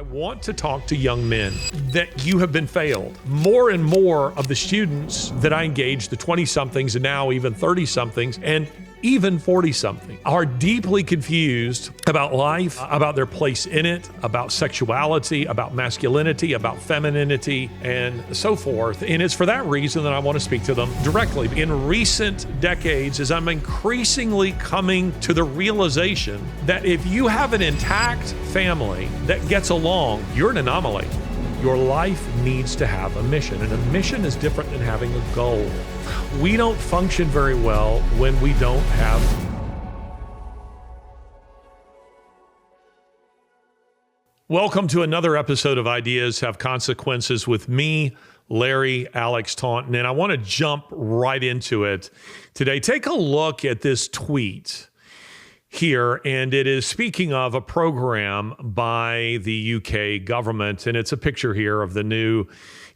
I want to talk to young men that you have been failed. More and more of the students that I engage, the 20-somethings and now even 30-somethings and even 40-something, are deeply confused about life, about their place in it, about sexuality, about masculinity, about femininity, and so forth. And it's for that reason that I want to speak to them directly. In recent decades, as I'm increasingly coming to the realization that if you have an intact family that gets along, you're an anomaly. Your life needs to have a mission, and a mission is different than having a goal. We don't function very well when we don't have. Welcome to another episode of Ideas Have Consequences with me, Larry Alex Taunton, and I want to jump right into it today. Take a look at this tweet here, and it is speaking of a program by the UK government, and it's a picture here of the new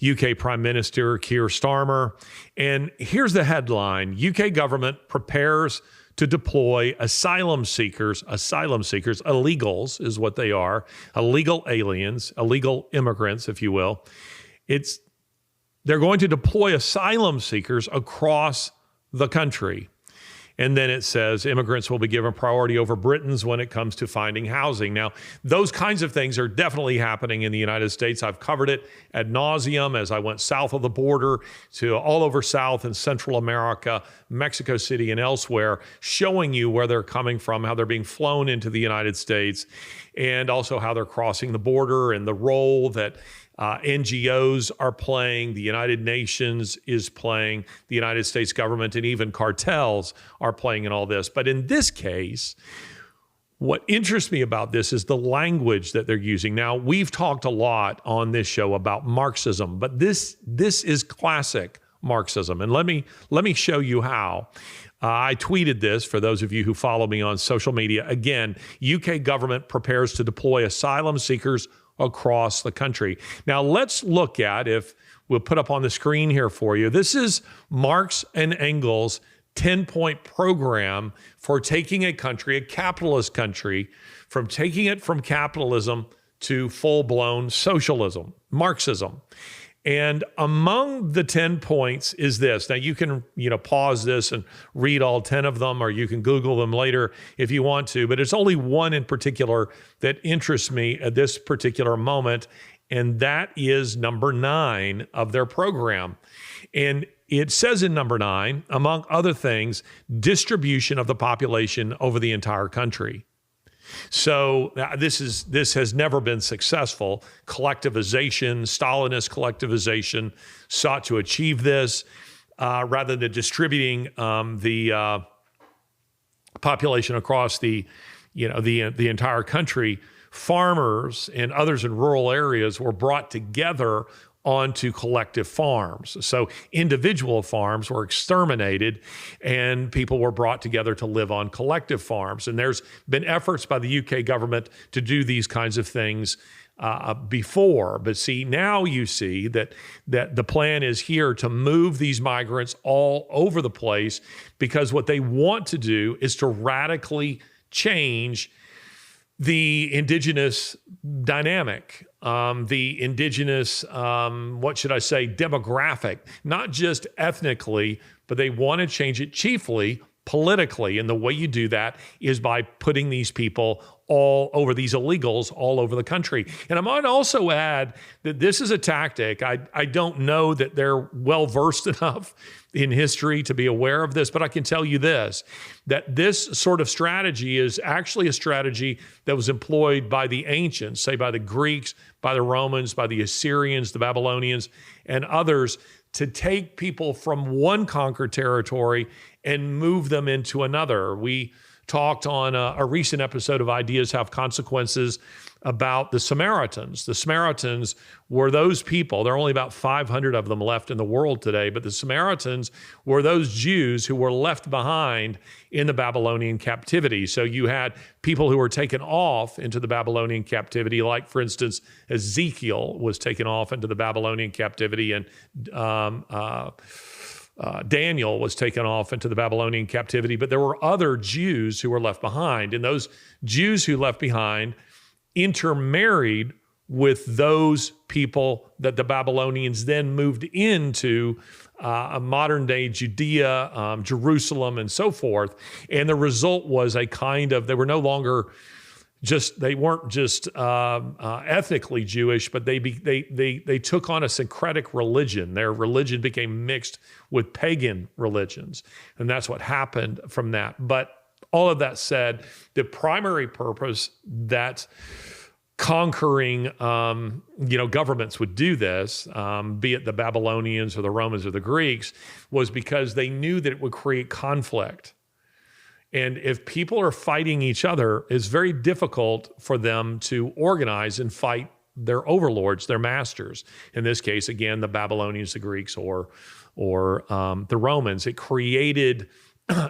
UK Prime Minister, Keir Starmer. And here's the headline: UK government prepares to deploy asylum seekers, illegals is what they are, illegal aliens, illegal immigrants, if you will. They're going to deploy asylum seekers across the country. And then it says immigrants will be given priority over Britons when it comes to finding housing. Now, those kinds of things are definitely happening in the United States. I've covered it ad nauseum as I went south of the border to all over South and Central America, Mexico City and elsewhere, showing you where they're coming from, how they're being flown into the United States, and also how they're crossing the border and the role that NGOs are playing, the United Nations is playing, the United States government, and even cartels are playing in all this. But in this case, what interests me about this is the language that they're using. Now, we've talked a lot on this show about Marxism, but this is classic Marxism. And let me show you how. I tweeted this for those of you who follow me on social media. Again, UK government prepares to deploy asylum seekers across the country. Now let's look at, if we'll put up on the screen here for you, this is Marx and Engels' 10-point program for taking a country, a capitalist country, from taking it from capitalism to full-blown socialism, Marxism. And among the 10 points is this. Now you can, pause this and read all 10 of them, or you can Google them later if you want to, but it's only one in particular that interests me at this particular moment, and that is number 9 of their program. And it says in number 9, among other things, distribution of the population over the entire country. So this has never been successful. Collectivization, Stalinist collectivization sought to achieve this rather than distributing the population across the entire country. Farmers and others in rural areas were brought together onto collective farms. So individual farms were exterminated and people were brought together to live on collective farms. And there's been efforts by the UK government to do these kinds of things before. But see, now you see that the plan is here to move these migrants all over the place, because what they want to do is to radically change the indigenous dynamic, the indigenous, demographic, not just ethnically, but they want to change it chiefly politically. And the way you do that is by putting these people all over, these illegals all over the country. And I might also add that this is a tactic. I don't know that they're well-versed enough in history to be aware of this, but I can tell you this, that this sort of strategy is actually a strategy that was employed by the ancients, say by the Greeks, by the Romans, by the Assyrians, the Babylonians, and others, to take people from one conquered territory and move them into another. We talked on a recent episode of Ideas Have Consequences about the Samaritans. The Samaritans were those people, there are only about 500 of them left in the world today, but the Samaritans were those Jews who were left behind in the Babylonian captivity. So you had people who were taken off into the Babylonian captivity, like, for instance, Ezekiel was taken off into the Babylonian captivity, and Daniel was taken off into the Babylonian captivity, but there were other Jews who were left behind. And those Jews who left behind intermarried with those people that the Babylonians then moved into a modern-day Judea, Jerusalem, and so forth. And the result was a kind of, they weren't just ethnically Jewish, but they took on a syncretic religion. Their religion became mixed with pagan religions, and that's what happened from that. But all of that said, the primary purpose that conquering, governments would do this, be it the Babylonians or the Romans or the Greeks, was because they knew that it would create conflict. And if people are fighting each other, it's very difficult for them to organize and fight their overlords, their masters. In this case, again, the Babylonians, the Greeks, or the Romans. It created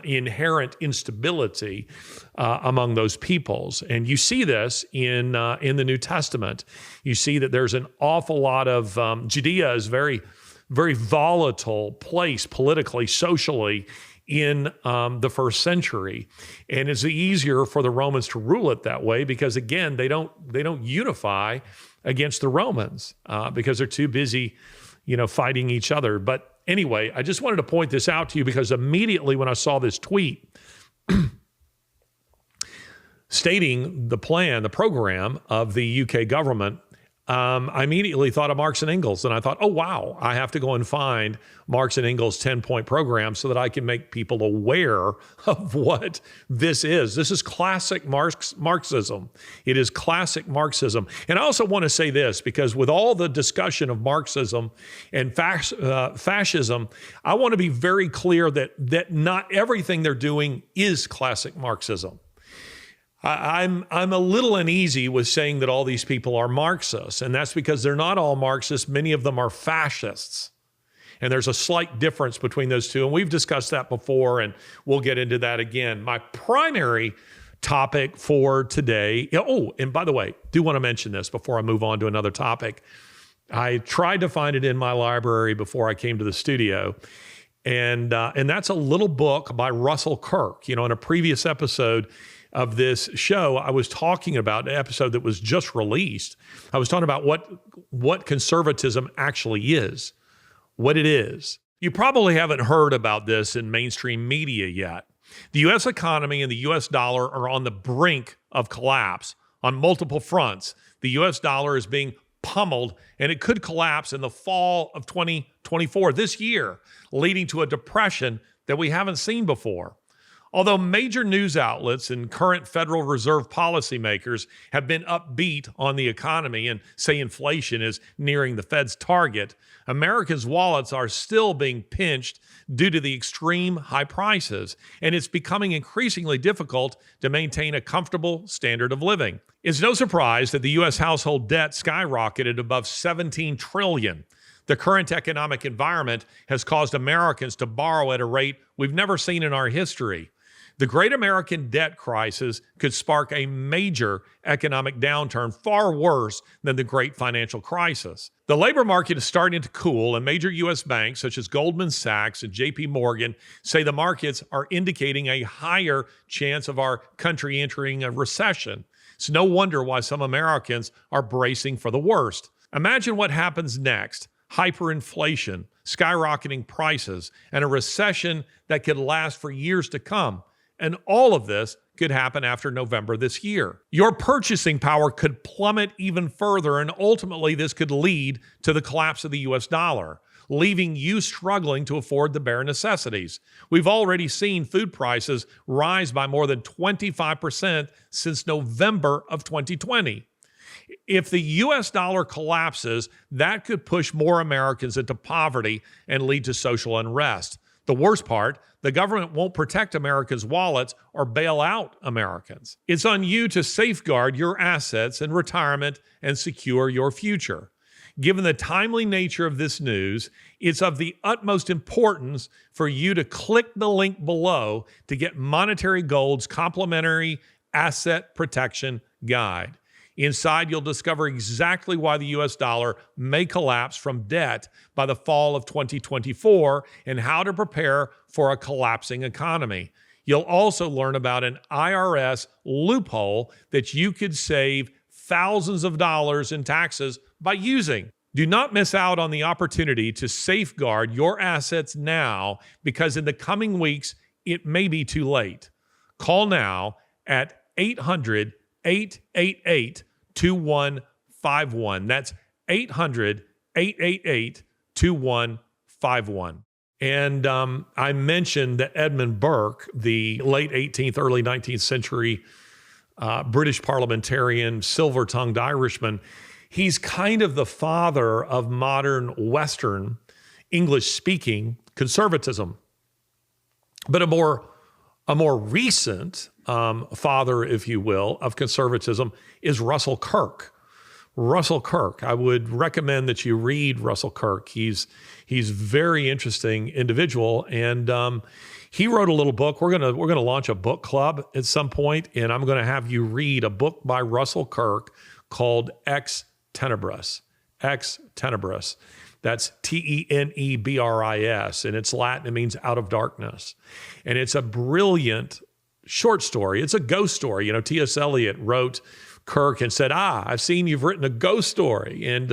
inherent instability among those peoples. And you see this in the New Testament. You see that there's an awful lot of, Judea is very, very volatile place politically, socially, in the first century. And it's easier for the Romans to rule it that way because, again, they don't unify against the Romans because they're too busy, fighting each other. But anyway, I just wanted to point this out to you because immediately when I saw this tweet stating the program of the UK government, I immediately thought of Marx and Engels, and I thought, oh, wow, I have to go and find Marx and Engels' 10-point program so that I can make people aware of what this is. This is classic Marxism. It is classic Marxism. And I also want to say this, because with all the discussion of Marxism and fascism, I want to be very clear that not everything they're doing is classic Marxism. I'm a little uneasy with saying that all these people are Marxists, and that's because they're not all Marxists. Many of them are fascists, and there's a slight difference between those two, and we've discussed that before, and we'll get into that again. My primary topic for today, and by the way, do want to mention this before I move on to another topic. I tried to find it in my library before I came to the studio, and that's a little book by Russel Kirk. In a previous episode of this show, I was talking about an episode that was just released. I was talking about what conservatism actually is, what it is. You probably haven't heard about this in mainstream media yet. The U.S. economy and the U.S. dollar are on the brink of collapse on multiple fronts. The U.S. dollar is being pummeled, and it could collapse in the fall of 2024, this year, leading to a depression that we haven't seen before. Although major news outlets and current Federal Reserve policymakers have been upbeat on the economy and say inflation is nearing the Fed's target, Americans' wallets are still being pinched due to the extreme high prices, and it's becoming increasingly difficult to maintain a comfortable standard of living. It's no surprise that the U.S. household debt skyrocketed above $17 trillion. The current economic environment has caused Americans to borrow at a rate we've never seen in our history. The Great American Debt Crisis could spark a major economic downturn far worse than the Great Financial Crisis. The labor market is starting to cool, and major U.S. banks such as Goldman Sachs and J.P. Morgan say the markets are indicating a higher chance of our country entering a recession. It's no wonder why some Americans are bracing for the worst. Imagine what happens next. Hyperinflation, skyrocketing prices, and a recession that could last for years to come. And all of this could happen after November this year. Your purchasing power could plummet even further, and ultimately this could lead to the collapse of the U.S. dollar, leaving you struggling to afford the bare necessities. We've already seen food prices rise by more than 25% since November of 2020. If the U.S. dollar collapses, that could push more Americans into poverty and lead to social unrest. The worst part, the government won't protect Americans' wallets or bail out Americans. It's on you to safeguard your assets and retirement and secure your future. Given the timely nature of this news, it's of the utmost importance for you to click the link below to get Monetary Gold's complimentary asset protection guide. Inside, you'll discover exactly why the U.S. dollar may collapse from debt by the fall of 2024 and how to prepare for a collapsing economy. You'll also learn about an IRS loophole that you could save thousands of dollars in taxes by using. Do not miss out on the opportunity to safeguard your assets now, because in the coming weeks, it may be too late. Call now at 800-888-2151. That's 800-888-2151. And I mentioned that Edmund Burke, the late 18th, early 19th century British parliamentarian, silver-tongued Irishman, he's kind of the father of modern Western English-speaking conservatism. But a more recent father, if you will, of conservatism is Russell Kirk. Russell Kirk. I would recommend that you read Russell Kirk. He's very interesting individual, and he wrote a little book. We're gonna launch a book club at some point, and I'm gonna have you read a book by Russell Kirk called Ex Tenebris. Ex Tenebris. That's Tenebris, and it's Latin. It means out of darkness, and it's a brilliant short story. It's a ghost story. You know, T.S. Eliot wrote Kirk and said, I've seen you've written a ghost story. And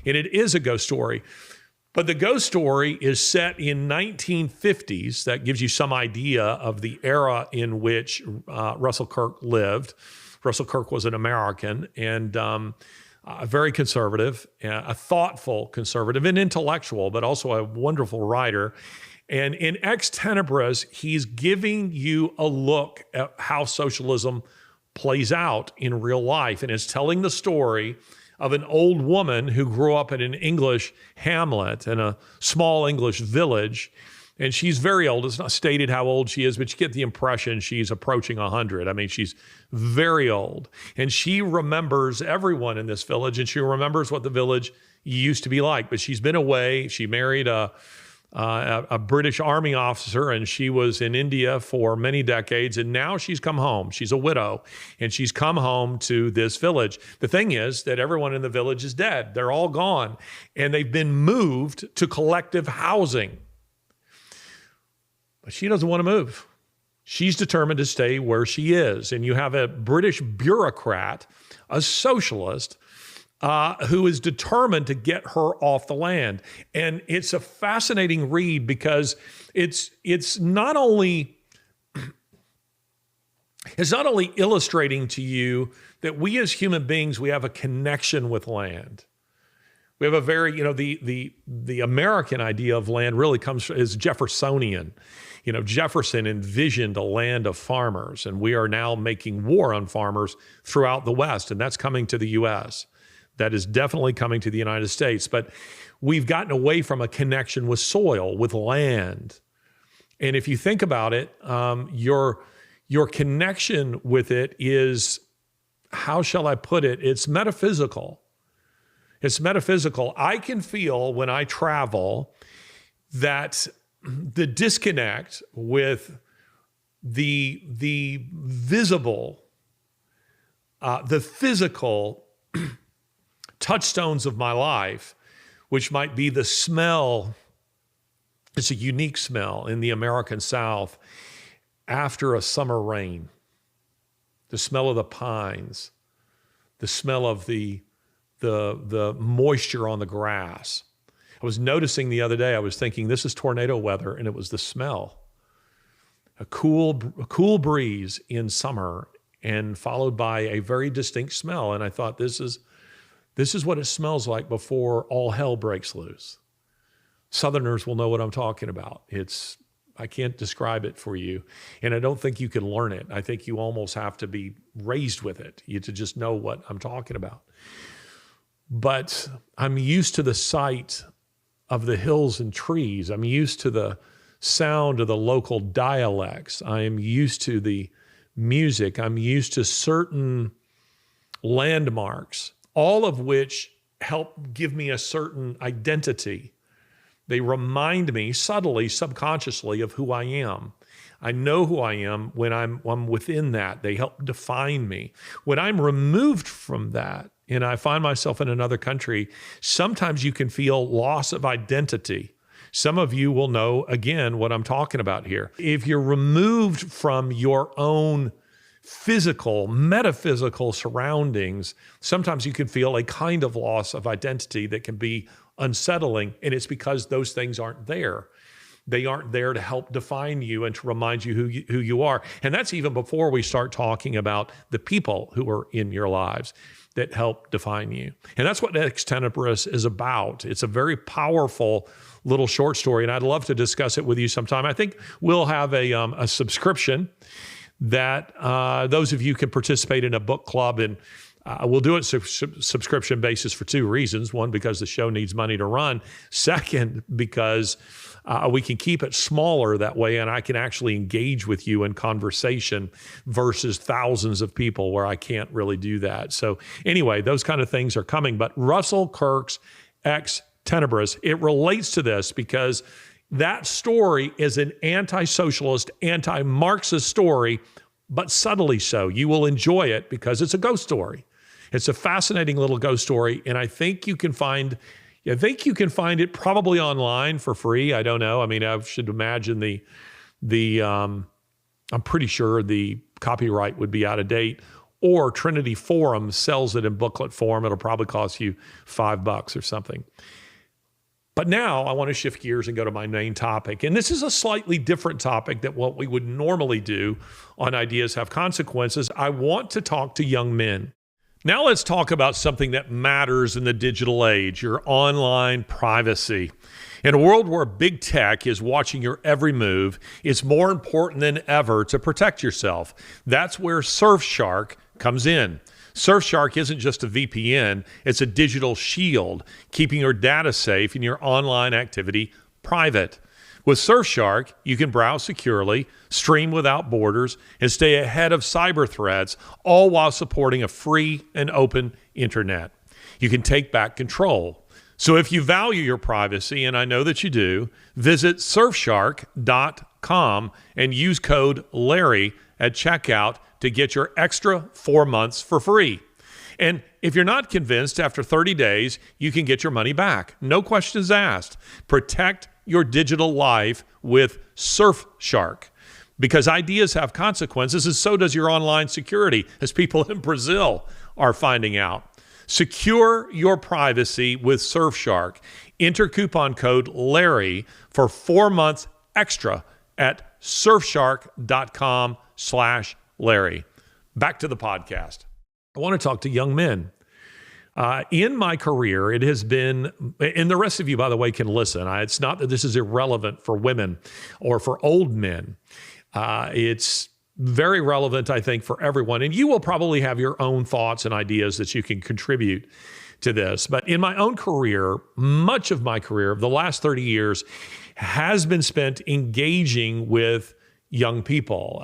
it is a ghost story. But the ghost story is set in 1950s. That gives you some idea of the era in which Russell Kirk lived. Russell Kirk was an American and very conservative, a thoughtful conservative, and intellectual, but also a wonderful writer. And in Ex Tenebris, he's giving you a look at how socialism plays out in real life, and is telling the story of an old woman who grew up in an English hamlet in a small English village. And she's very old. It's not stated how old she is, but you get the impression she's approaching 100. I mean, she's very old. And she remembers everyone in this village, and she remembers what the village used to be like. But she's been away. She married a British Army officer, and she was in India for many decades, and now she's come home. She's a widow, and she's come home to this village. The thing is that everyone in the village is dead. They're all gone, and they've been moved to collective housing. But she doesn't want to move. She's determined to stay where she is, and you have a British bureaucrat, a socialist, who is determined to get her off the land. And it's a fascinating read because it's not only illustrating to you that we as human beings, we have a connection with land. We have a very, the American idea of land really is Jeffersonian. Jefferson envisioned a land of farmers, and we are now making war on farmers throughout the West, and that's coming to the U.S. That is definitely coming to the United States. But we've gotten away from a connection with soil, with land. And if you think about it, your connection with it is, how shall I put it? It's metaphysical. It's metaphysical. I can feel when I travel that the disconnect with the visible, the physical touchstones of my life, which might be the smell. It's a unique smell in the American South after a summer rain. The smell of the pines, the smell of the moisture on the grass. I was noticing the other day, I was thinking, this is tornado weather, and it was the smell. A cool breeze in summer, and followed by a very distinct smell. And I thought, this is what it smells like before all hell breaks loose. Southerners will know what I'm talking about. I can't describe it for you, and I don't think you can learn it. I think you almost have to be raised with it to just know what I'm talking about. But I'm used to the sight of the hills and trees. I'm used to the sound of the local dialects. I am used to the music. I'm used to certain landmarks, all of which help give me a certain identity. They remind me subtly, subconsciously of who I am. I know who I am when I'm within that. They help define me. When I'm removed from that and I find myself in another country, sometimes you can feel loss of identity. Some of you will know, again, what I'm talking about here. If you're removed from your own physical, metaphysical surroundings, sometimes you can feel a kind of loss of identity that can be unsettling, and it's because those things aren't there. They aren't there to help define you and to remind you who you are. And that's even before we start talking about the people who are in your lives that help define you. And that's what Tenebris is about. It's a very powerful little short story, and I'd love to discuss it with you sometime. I think we'll have a subscription that those of you can participate in a book club, and we'll do it subscription basis for two reasons. One, because the show needs money to run. Second, because we can keep it smaller that way, and I can actually engage with you in conversation versus thousands of people where I can't really do that. So anyway, those kind of things are coming. But Russel Kirk's Tenebris, it relates to this because that story is an anti-socialist, anti-Marxist story, but subtly so. You will enjoy it because it's a ghost story. It's a fascinating little ghost story, and I think you can find it probably online for free. I don't know. I mean, I should imagine I'm pretty sure the copyright would be out of date, or Trinity Forum sells it in booklet form. It'll probably cost you $5 or something. But now I want to shift gears and go to my main topic. And this is a slightly different topic than what we would normally do on Ideas Have Consequences. I want to talk to young men. Now let's talk about something that matters in the digital age, your online privacy. In a world where big tech is watching your every move, it's more important than ever to protect yourself. That's where Surfshark comes in. Surfshark isn't just a VPN, it's a digital shield, keeping your data safe and your online activity private. With Surfshark, you can browse securely, stream without borders, and stay ahead of cyber threats, all while supporting a free and open internet. You can take back control. So if you value your privacy, and I know that you do, visit surfshark.com and use code Larry at checkout to get your extra 4 months for free. And if you're not convinced, after 30 days, you can get your money back. No questions asked. Protect your digital life with Surfshark, because ideas have consequences, and so does your online security, as people in Brazil are finding out. Secure your privacy with Surfshark. Enter coupon code Larry for 4 months extra at surfshark.com/Larry. Back to the podcast. I want to talk to young men. In my career, it has been, and the rest of you, by the way, can listen. It's not that this is irrelevant for women or for old men. It's very relevant, I think, for everyone. And you will probably have your own thoughts and ideas that you can contribute to this. But in my own career, much of my career, the last 30 years, has been spent engaging with young people,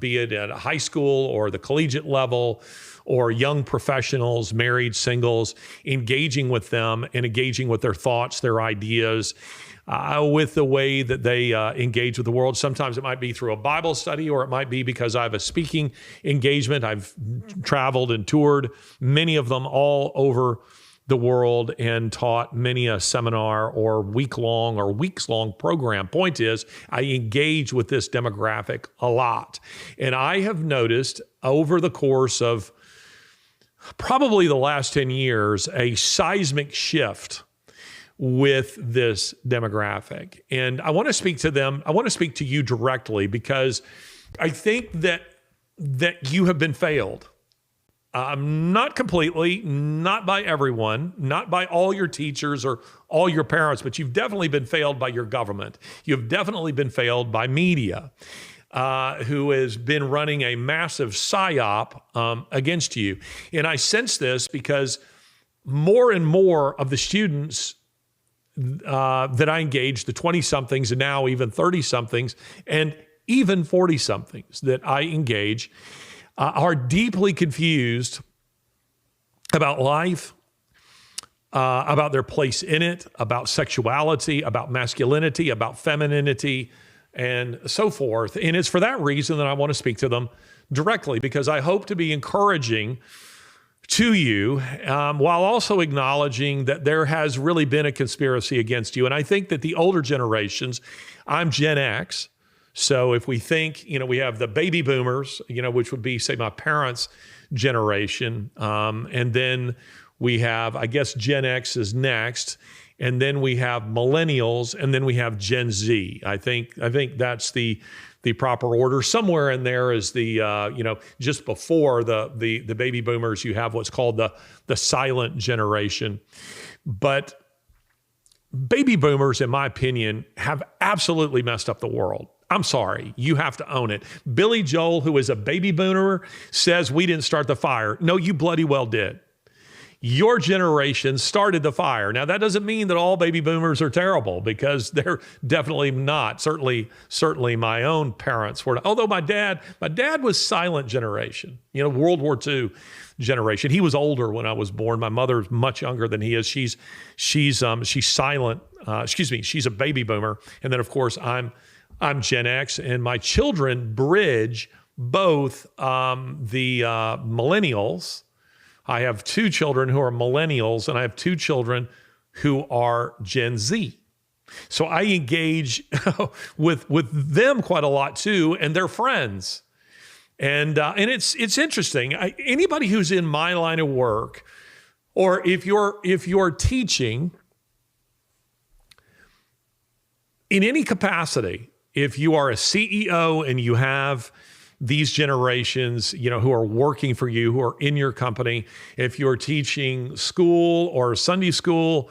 be it at a high school or the collegiate level, or young professionals, married, singles, engaging with them and engaging with their thoughts, their ideas, with the way that they engage with the world. Sometimes it might be through a Bible study, or it might be because I have a speaking engagement. I've traveled and toured many of them all over the world and taught many a seminar or weeks-long program. Point is, I engage with this demographic a lot. And I have noticed over the course of probably the last 10 years, a seismic shift with this demographic. And I want to speak to them. I want to speak to you directly, because I think that you have been failed. Not completely, not by everyone, not by all your teachers or all your parents, but you've definitely been failed by your government. You've definitely been failed by media, who has been running a massive psyop against you. And I sense this because more and more of the students that I engage, the 20-somethings and now even 30-somethings and even 40-somethings that I engage, are deeply confused about life, about their place in it, about sexuality, about masculinity, about femininity, and so forth. And it's for that reason that I want to speak to them directly, because I hope to be encouraging to you, while also acknowledging that there has really been a conspiracy against you. And I think that the older generations, I'm Gen X, So if we think, we have the baby boomers, which would be, say, my parents' generation, and then we have, I guess, Gen X is next, and then we have millennials, and then we have Gen Z. I think that's the proper order. Somewhere in there is the just before the baby boomers, you have what's called the silent generation. But baby boomers, in my opinion, have absolutely messed up the world. I'm sorry, you have to own it. Billy Joel, who is a baby boomer, says we didn't start the fire. No, you bloody well did. Your generation started the fire. Now, that doesn't mean that all baby boomers are terrible, because they're definitely not. Certainly my own parents were. Although my dad was silent generation, World War II generation. He was older when I was born. My mother's much younger than he is. She's silent. She's a baby boomer. And then, of course, I'm Gen X, and my children bridge both the millennials. I have 2 children who are millennials, and I have 2 children who are Gen Z. So I engage with them quite a lot too, and they're friends. And it's interesting. Anybody who's in my line of work, or if you're teaching in any capacity, if you are a CEO and you have these generations, who are working for you, who are in your company, if you're teaching school or Sunday school,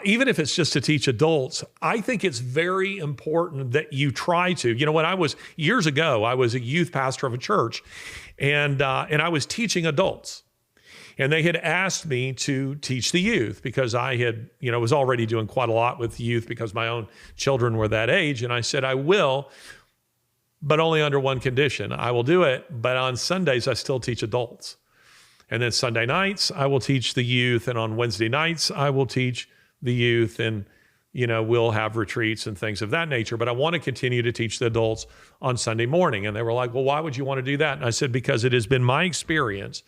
even if it's just to teach adults, I think it's very important that you try to. Years ago, I was a youth pastor of a church, and I was teaching adults. And they had asked me to teach the youth because I had, was already doing quite a lot with youth because my own children were that age. And I said, I will, but only under one condition. I will do it, but on Sundays, I still teach adults. And then Sunday nights, I will teach the youth. And on Wednesday nights, I will teach the youth. And, we'll have retreats and things of that nature. But I want to continue to teach the adults on Sunday morning. And they were like, well, why would you want to do that? And I said, because it has been my experience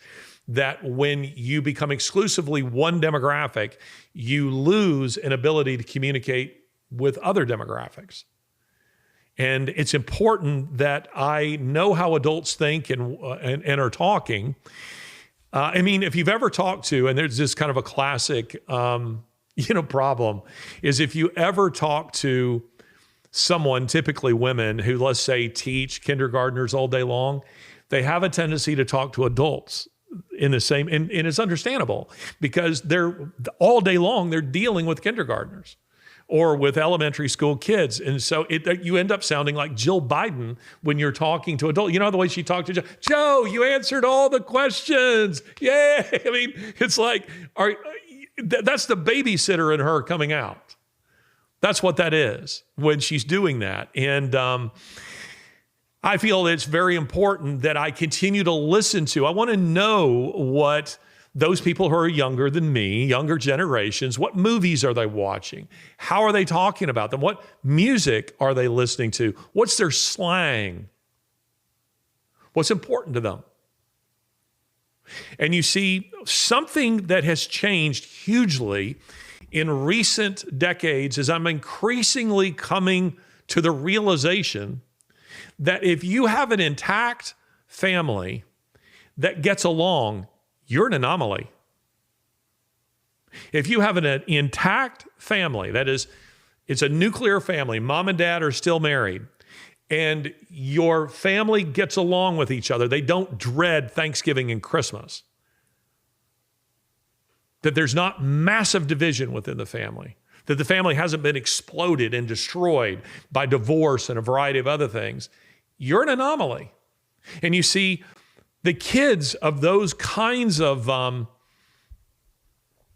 that when you become exclusively one demographic, you lose an ability to communicate with other demographics. And it's important that I know how adults think and are talking. If you've ever talked to, and there's this kind of a classic, problem, is if you ever talk to someone, typically women, who, let's say, teach kindergartners all day long, they have a tendency to talk to adults in the same, and it's understandable because they're all day long, they're dealing with kindergartners or with elementary school kids. And so you end up sounding like Jill Biden when you're talking to adults. The way she talked to Joe, you answered all the questions. Yay. It's like, that's the babysitter in her coming out. That's what that is when she's doing that. And I feel it's very important that I continue to listen to. I want to know what those people who are younger than me, younger generations, what movies are they watching? How are they talking about them? What music are they listening to? What's their slang? What's important to them? And you see, something that has changed hugely in recent decades is I'm increasingly coming to the realization that if you have an intact family that gets along, you're an anomaly. If you have an intact family, that is, it's a nuclear family, mom and dad are still married, and your family gets along with each other, they don't dread Thanksgiving and Christmas, that there's not massive division within the family, that the family hasn't been exploded and destroyed by divorce and a variety of other things, you're an anomaly. And you see, the kids of those kinds of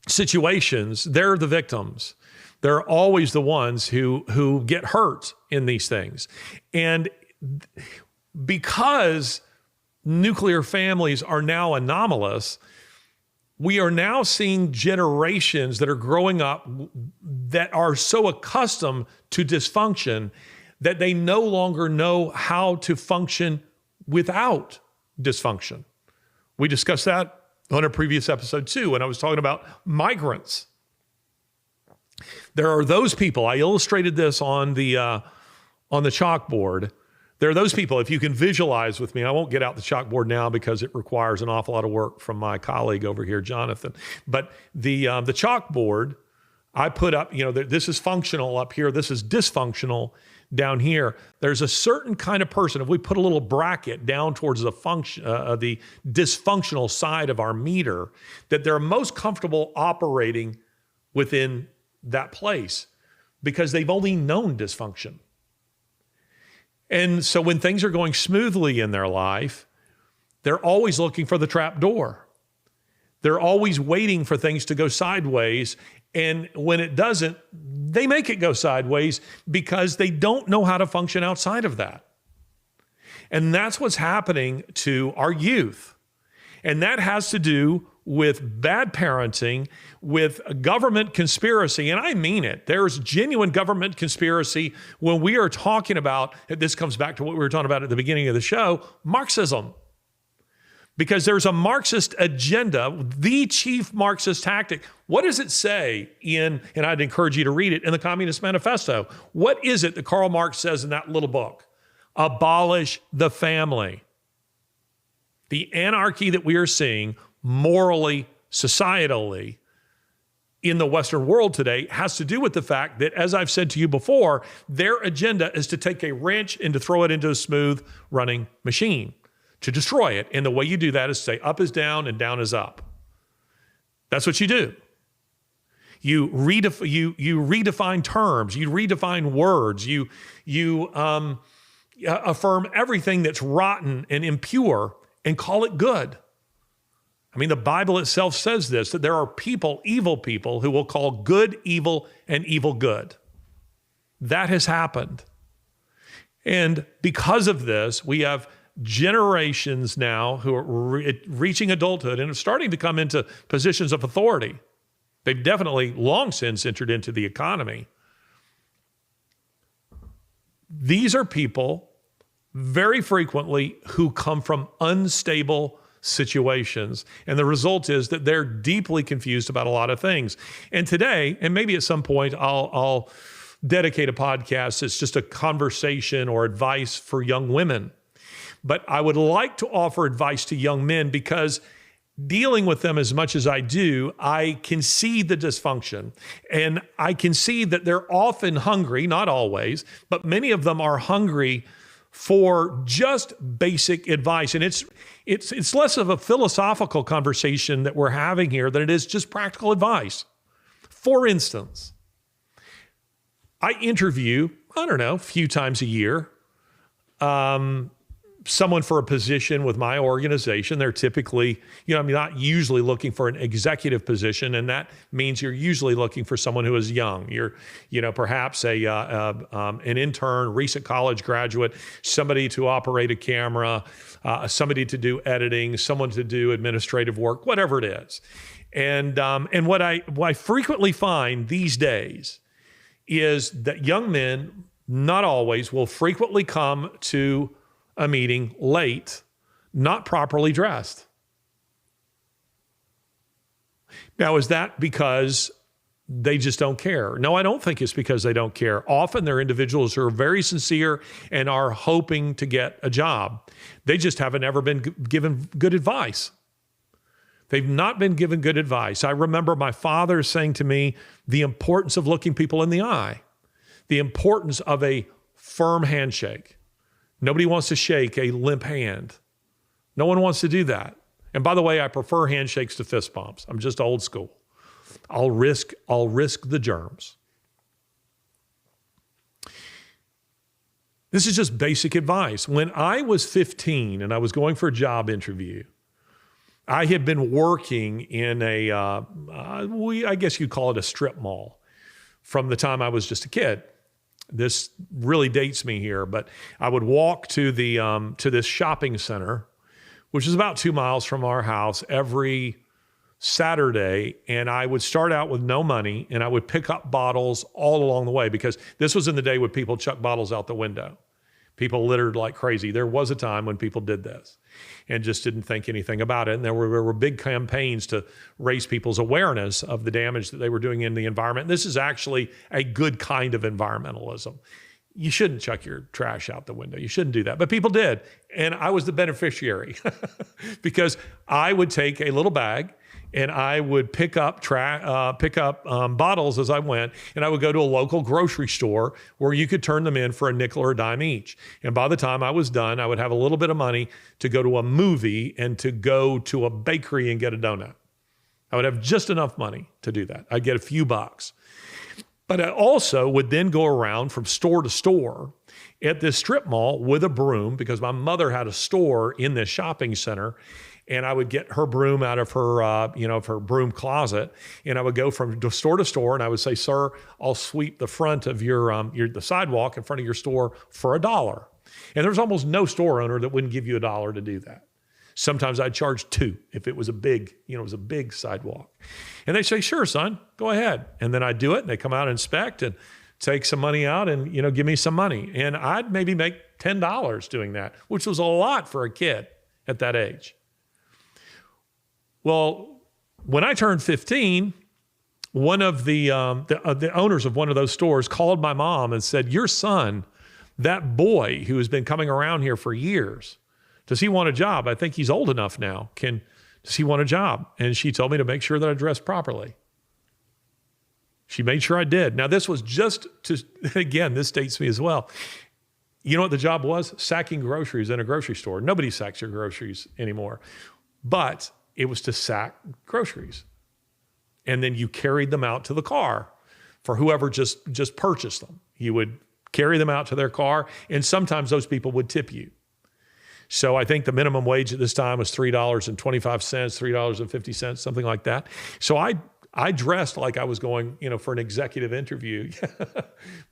situations, they're the victims. They're always the ones who get hurt in these things. And because nuclear families are now anomalous, we are now seeing generations that are growing up that are so accustomed to dysfunction that they no longer know how to function without dysfunction. We discussed that on a previous episode too, when I was talking about migrants. There are those people, I illustrated this on the on the chalkboard, there are those people, if you can visualize with me, I won't get out the chalkboard now because it requires an awful lot of work from my colleague over here, Jonathan. But the chalkboard, I put up, this is functional up here, this is dysfunctional down here. There's a certain kind of person, if we put a little bracket down towards the the dysfunctional side of our meter, that they're most comfortable operating within that place because they've only known dysfunction. And so when things are going smoothly in their life, they're always looking for the trap door. They're always waiting for things to go sideways. And when it doesn't, they make it go sideways because they don't know how to function outside of that. And that's what's happening to our youth. And that has to do with bad parenting, with government conspiracy. And I mean it. There's genuine government conspiracy when we are talking about, this comes back to what we were talking about at the beginning of the show, Marxism. Because there's a Marxist agenda, the chief Marxist tactic. What does it say and I'd encourage you to read it, in the Communist Manifesto? What is it that Karl Marx says in that little book? Abolish the family. The anarchy that we are seeing morally, societally, in the Western world today has to do with the fact that, as I've said to you before, their agenda is to take a wrench and to throw it into a smooth running machine, to destroy it. And the way you do that is say up is down and down is up. That's what you do. You redefine terms, you redefine words, you affirm everything that's rotten and impure and call it good. I mean, the Bible itself says this, that there are people, evil people, who will call good evil and evil good. That has happened. And because of this, we have generations now who are reaching adulthood and are starting to come into positions of authority. They've definitely long since entered into the economy. These are people very frequently who come from unstable situations. And the result is that they're deeply confused about a lot of things. And today, and maybe at some point I'll dedicate a podcast that's just a conversation or advice for young women. But I would like to offer advice to young men because dealing with them as much as I do, I can see the dysfunction. And I can see that they're often hungry, not always, but many of them are hungry for just basic advice. And it's less of a philosophical conversation that we're having here than it is just practical advice. For instance, I interview, a few times a year, someone for a position with my organization. They're typically, I'm not usually looking for an executive position, and that means you're usually looking for someone who is young. You're, perhaps an intern, recent college graduate, somebody to operate a camera, somebody to do editing, someone to do administrative work, whatever it is. And what I frequently find these days is that young men, not always, will frequently come to a meeting late, not properly dressed. Now, is that because they just don't care? No, I don't think it's because they don't care. Often they're individuals who are very sincere and are hoping to get a job. They just haven't ever been given good advice. They've not been given good advice. I remember my father saying to me the importance of looking people in the eye, the importance of a firm handshake. Nobody wants to shake a limp hand. No one wants to do that. And by the way, I prefer handshakes to fist bumps. I'm just old school. I'll risk the germs. This is just basic advice. When I was 15 and I was going for a job interview, I had been working in I guess you'd call it a strip mall from the time I was just a kid. This really dates me here, but I would walk to to this shopping center, which is about 2 miles from our house, every Saturday, and I would start out with no money, and I would pick up bottles all along the way, because this was in the day when people chucked bottles out the window. People littered like crazy. There was a time when people did this and just didn't think anything about it. And there were big campaigns to raise people's awareness of the damage that they were doing in the environment. This is actually a good kind of environmentalism. you shouldn't chuck your trash out the window. You shouldn't do that. But people did. And I was the beneficiary because I would take a little bag and I would pick up bottles as I went, and I would go to a local grocery store where you could turn them in for a nickel or a dime each. And by the time I was done, I would have a little bit of money to go to a movie and to go to a bakery and get a donut. I would have just enough money to do that. I'd get a few bucks. But I also would then go around from store to store at this strip mall with a broom, because my mother had a store in this shopping center, and I would get her broom out of her, of her broom closet, and I would go from store to store, and I would say, "Sir, I'll sweep the front of the sidewalk in front of your store for $1." And there was almost no store owner that wouldn't give you $1 to do that. Sometimes I'd charge $2 if it was a big sidewalk. And they say, "Sure, son, go ahead." And then I'd do it, and they come out and inspect and take some money out and, give me some money. And I'd maybe make $10 doing that, which was a lot for a kid at that age. Well, when I turned 15, one of the owners of one of those stores called my mom and said, "Your son, that boy who has been coming around here for years, does he want a job? I think he's old enough now. Does he want a job?" And she told me to make sure that I dressed properly. She made sure I did. Now, this was again, this dates me as well. You know what the job was? Sacking groceries in a grocery store. Nobody sacks your groceries anymore. But it was to sack groceries. And then you carried them out to the car for whoever just purchased them. You would carry them out to their car, and sometimes those people would tip you. So I think the minimum wage at this time was $3.25, $3.50, something like that. So I dressed like I was going, for an executive interview.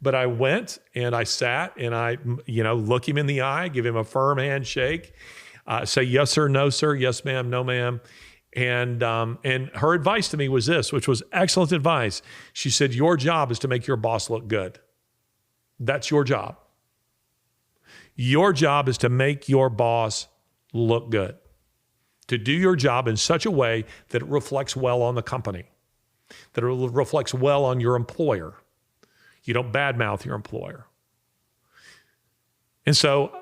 But I went and I sat and I, look him in the eye, give him a firm handshake, say, "Yes, sir," "No, sir," "Yes, ma'am," "No, ma'am." And her advice to me was this, which was excellent advice. She said, "Your job is to make your boss look good. That's your job. Your job is to make your boss look good, to do your job in such a way that it reflects well on the company, that it reflects well on your employer. You don't badmouth your employer." And so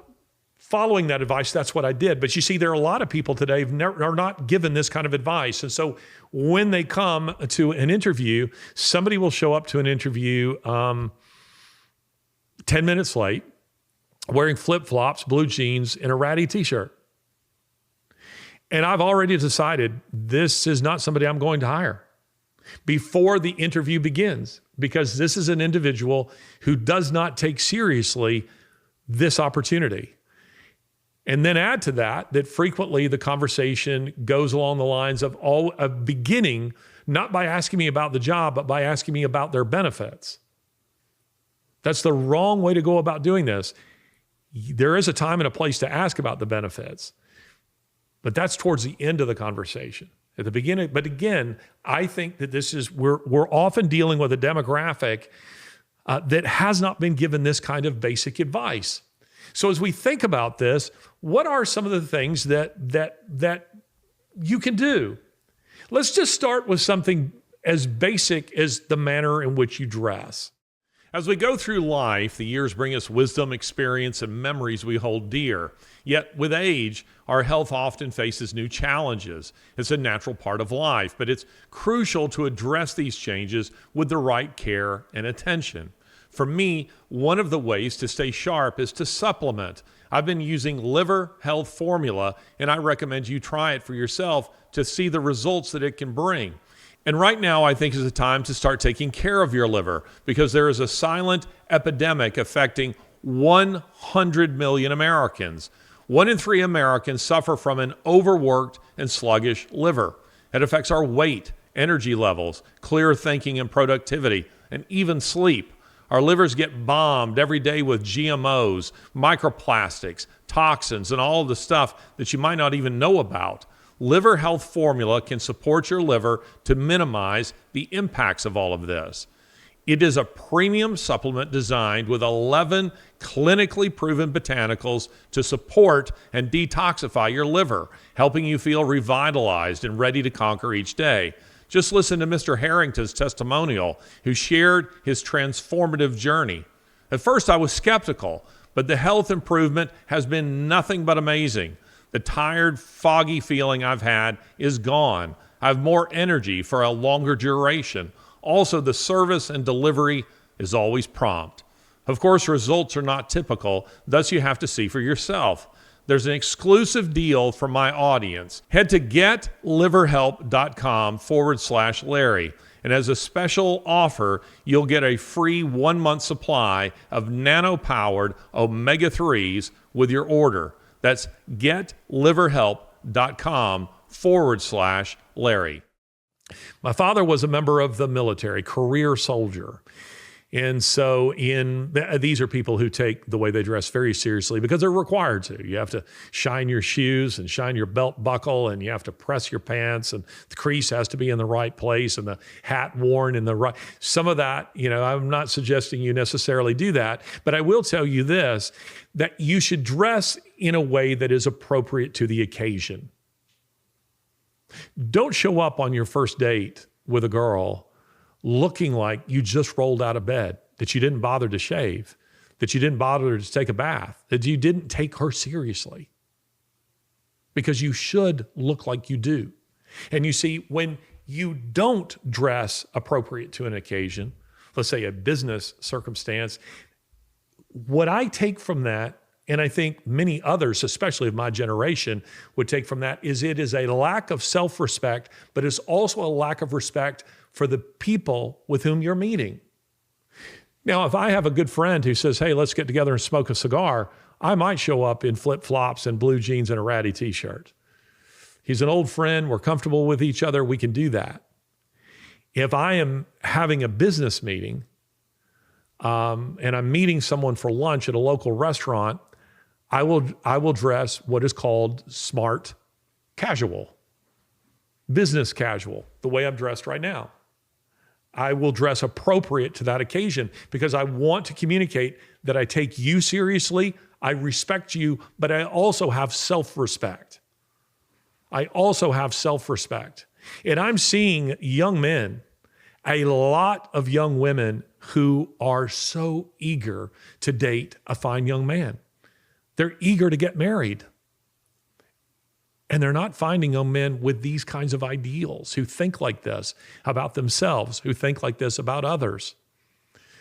following that advice, that's what I did. But you see, there are a lot of people today who are not given this kind of advice. And so when they come to an interview, somebody will show up to an interview 10 minutes late, wearing flip-flops, blue jeans, and a ratty t-shirt. And I've already decided this is not somebody I'm going to hire before the interview begins, because this is an individual who does not take seriously this opportunity. And then add to that frequently the conversation goes along the lines of beginning not by asking me about the job, but by asking me about their benefits. That's the wrong way to go about doing this. There is a time and a place to ask about the benefits, but that's towards the end of the conversation. At the beginning, but again, I think that we're often dealing with a demographic that has not been given this kind of basic advice. So as we think about this, what are some of the things that you can do? Let's just start with something as basic as the manner in which you dress. As we go through life, the years bring us wisdom, experience, and memories we hold dear. Yet with age, our health often faces new challenges. It's a natural part of life, but it's crucial to address these changes with the right care and attention. For me, one of the ways to stay sharp is to supplement. I've been using Liver Health Formula, and I recommend you try it for yourself to see the results that it can bring. And right now, I think is the time to start taking care of your liver, because there is a silent epidemic affecting 100 million Americans. 1 in 3 Americans suffer from an overworked and sluggish liver. It affects our weight, energy levels, clear thinking and productivity, and even sleep. Our livers get bombed every day with GMOs, microplastics, toxins, and all of the stuff that you might not even know about. Liver Health Formula can support your liver to minimize the impacts of all of this. It is a premium supplement designed with 11 clinically proven botanicals to support and detoxify your liver, helping you feel revitalized and ready to conquer each day. Just listen to Mr. Harrington's testimonial, who shared his transformative journey. At first, I was skeptical, but the health improvement has been nothing but amazing. The tired, foggy feeling I've had is gone. I have more energy for a longer duration. Also, the service and delivery is always prompt. Of course, results are not typical, thus you have to see for yourself. There's an exclusive deal for my audience. Head to getliverhelp.com/Larry. And as a special offer, you'll get a free 1-month supply of nano-powered omega-3s with your order. That's getliverhelp.com/Larry. My father was a member of the military, career soldier. And so these are people who take the way they dress very seriously because they're required to. You have to shine your shoes and shine your belt buckle, and you have to press your pants, and the crease has to be in the right place, and the hat worn in the right. Some of that, I'm not suggesting you necessarily do that, but I will tell you this, that you should dress in a way that is appropriate to the occasion. Don't show up on your first date with a girl looking like you just rolled out of bed, that you didn't bother to shave, that you didn't bother to take a bath, that you didn't take her seriously. Because you should look like you do. And you see, when you don't dress appropriate to an occasion, let's say a business circumstance, what I take from that, and I think many others, especially of my generation, would take from that, is it is a lack of self-respect, but it's also a lack of respect for the people with whom you're meeting. Now, if I have a good friend who says, hey, let's get together and smoke a cigar, I might show up in flip-flops and blue jeans and a ratty t-shirt. He's an old friend, we're comfortable with each other, we can do that. If I am having a business meeting and I'm meeting someone for lunch at a local restaurant, I will dress what is called smart casual, business casual, the way I'm dressed right now. I will dress appropriate to that occasion because I want to communicate that I take you seriously, I respect you, but I also have self-respect. And I'm seeing young men, a lot of young women who are so eager to date a fine young man. They're eager to get married. And they're not finding young men with these kinds of ideals, who think like this about themselves, who think like this about others,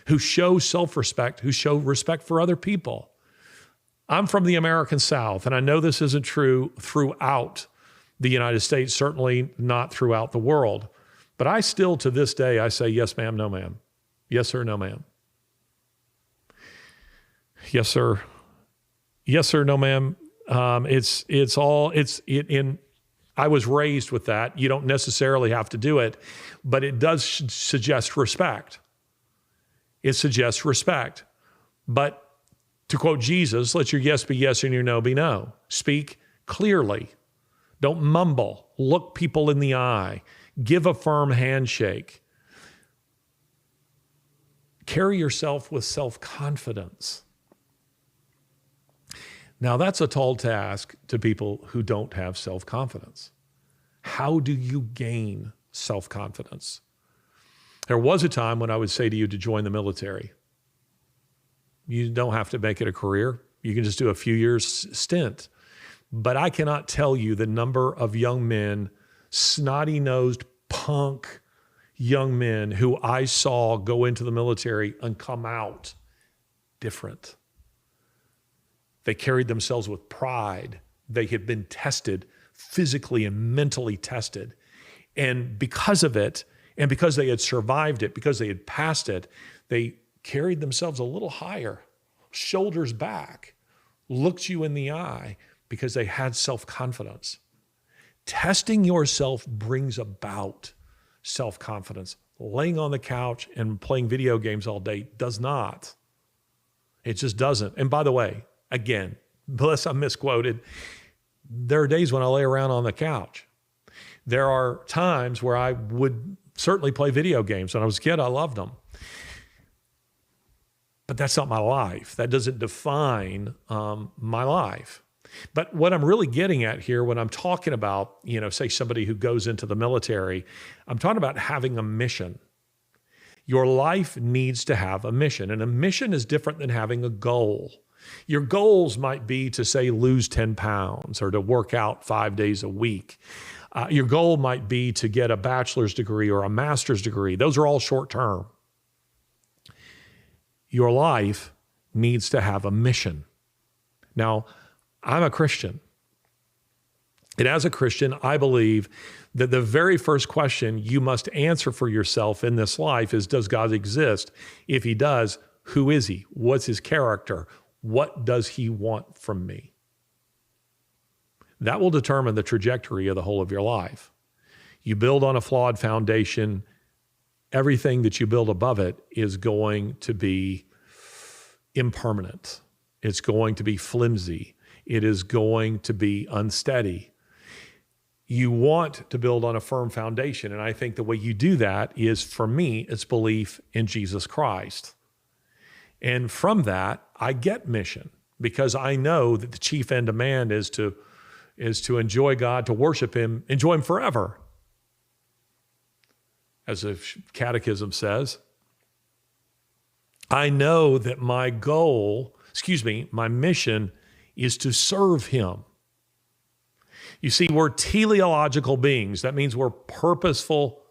who show self-respect, who show respect for other people. I'm from the American South, and I know this isn't true throughout the United States, certainly not throughout the world. But I still, to this day, I say, yes, ma'am, no, ma'am. Yes, sir, no, ma'am. Yes, sir. Yes, sir, no, ma'am. I was raised with that. You don't necessarily have to do it, but it does suggest respect. It suggests respect. But to quote Jesus, let your yes be yes and your no be no. Speak clearly. Don't mumble. Look people in the eye. Give a firm handshake. Carry yourself with self-confidence. Now, that's a tall task to people who don't have self-confidence. How do you gain self-confidence? There was a time when I would say to you to join the military. You don't have to make it a career. You can just do a few years stint. But I cannot tell you the number of young men, snotty-nosed punk young men who I saw go into the military and come out different. They carried themselves with pride. They had been tested, physically and mentally tested. And because of it, and because they had survived it, because they had passed it, they carried themselves a little higher, shoulders back, looked you in the eye because they had self-confidence. Testing yourself brings about self-confidence. Laying on the couch and playing video games all day does not. It just doesn't. And by the way, again, unless I'm misquoted, there are days when I lay around on the couch. There are times where I would certainly play video games. When I was a kid, I loved them. But that's not my life. That doesn't define my life. But what I'm really getting at here when I'm talking about, say somebody who goes into the military, I'm talking about having a mission. Your life needs to have a mission, and a mission is different than having a goal. Your goals might be to, say, lose 10 pounds or to work out 5 days a week. Your goal might be to get a bachelor's degree or a master's degree. Those are all short term. Your life needs to have a mission. Now, I'm a Christian. And as a Christian, I believe that the very first question you must answer for yourself in this life is, does God exist? If he does, who is he? What's his character? What does he want from me? That will determine the trajectory of the whole of your life. You build on a flawed foundation, everything that you build above it is going to be impermanent. It's going to be flimsy. It is going to be unsteady. You want to build on a firm foundation. And I think the way you do that is, for me, it's belief in Jesus Christ. And from that, I get mission, because I know that the chief end of man is to enjoy God, to worship him, enjoy him forever. As the catechism says, I know that my mission is to serve him. You see, we're teleological beings. That means we're purposeful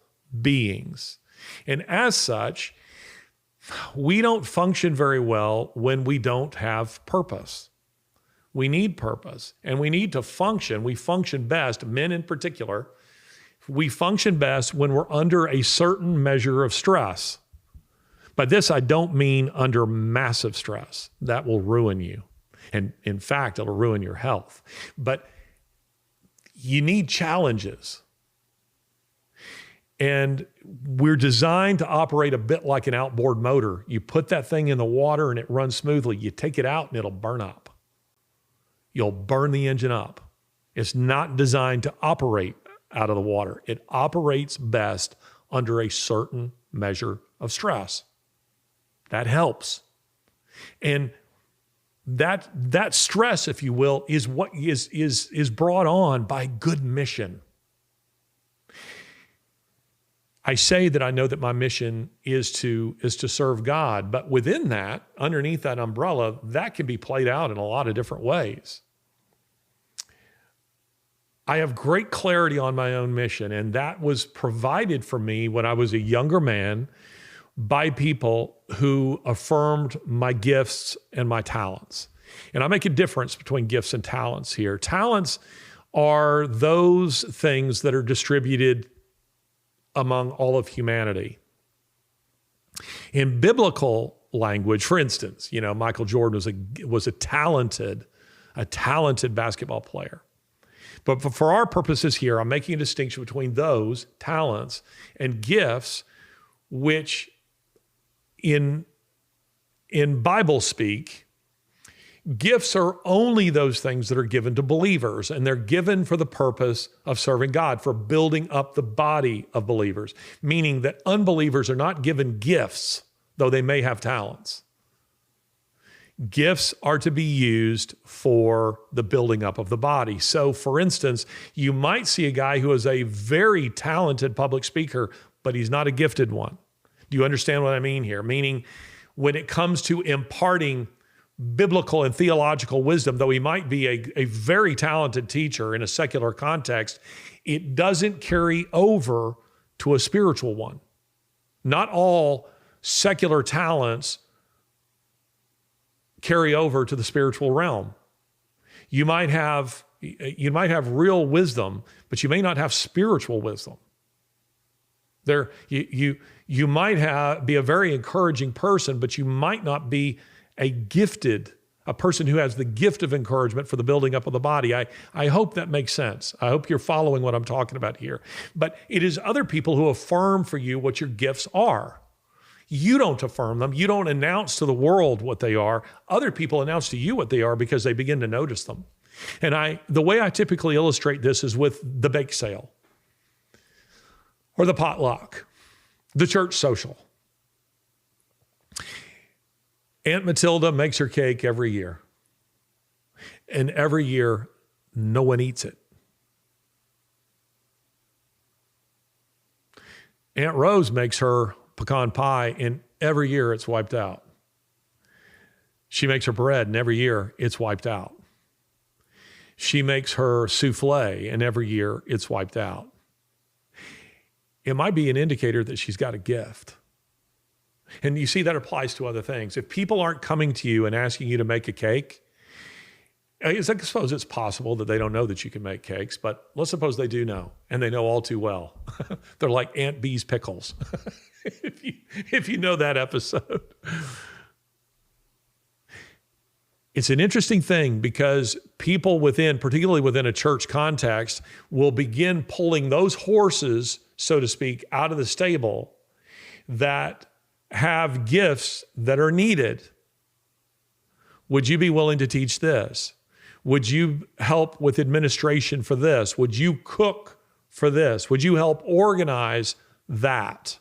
beings. And as such, we don't function very well when we don't have purpose. We need purpose, and we need to function. We function best, men in particular, we function best when we're under a certain measure of stress. By this, I don't mean under massive stress. That will ruin you. And in fact, it'll ruin your health. But you need challenges. And we're designed to operate a bit like an outboard motor. You put that thing in the water and it runs smoothly. You take it out and it'll burn up. You'll burn the engine up. It's not designed to operate out of the water. It operates best under a certain measure of stress. That helps. And that stress, if you will, is what is brought on by good mission. I say that I know that my mission is to serve God, but within that, underneath that umbrella, that can be played out in a lot of different ways. I have great clarity on my own mission, and that was provided for me when I was a younger man by people who affirmed my gifts and my talents. And I make a difference between gifts and talents here. Talents are those things that are distributed among all of humanity. In biblical language, for instance, Michael Jordan was a talented basketball player. But for our purposes here, I'm making a distinction between those talents and gifts, which in Bible speak, gifts are only those things that are given to believers, and they're given for the purpose of serving God, for building up the body of believers, meaning that unbelievers are not given gifts, though they may have talents. Gifts are to be used for the building up of the body. So, for instance, you might see a guy who is a very talented public speaker, but he's not a gifted one. Do you understand what I mean here? Meaning, when it comes to imparting biblical and theological wisdom, though he might be a very talented teacher in a secular context, it doesn't carry over to a spiritual one. Not all secular talents carry over to the spiritual realm. You might have real wisdom, but you may not have spiritual wisdom. You might be a very encouraging person, but you might not be a person who has the gift of encouragement for the building up of the body. I hope that makes sense. I hope you're following what I'm talking about here. But it is other people who affirm for you what your gifts are. You don't affirm them. You don't announce to the world what they are. Other people announce to you what they are because they begin to notice them. And the way I typically illustrate this is with the bake sale or the potluck, the church social. Aunt Matilda makes her cake every year. And every year, no one eats it. Aunt Rose makes her pecan pie, and every year it's wiped out. She makes her bread, and every year it's wiped out. She makes her souffle, and every year it's wiped out. It might be an indicator that she's got a gift. And you see that applies to other things. If people aren't coming to you and asking you to make a cake, I suppose it's possible that they don't know that you can make cakes, but let's suppose they do know, and they know all too well. They're like Aunt Bee's pickles, if you know that episode. It's an interesting thing because people particularly within a church context, will begin pulling those horses, so to speak, out of the stable that have gifts that are needed. Would you be willing to teach this? Would you help with administration for this? Would you cook for this? Would you help organize that?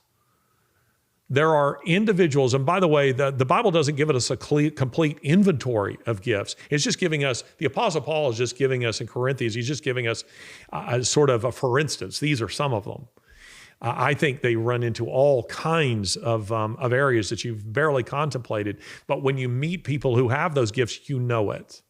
There are individuals, and by the way, the Bible doesn't give us a complete inventory of gifts. It's just giving us, the Apostle Paul is just giving us in Corinthians, he's just giving us sort of a for instance. These are some of them. I think they run into all kinds of areas that you've barely contemplated. But when you meet people who have those gifts, you know it.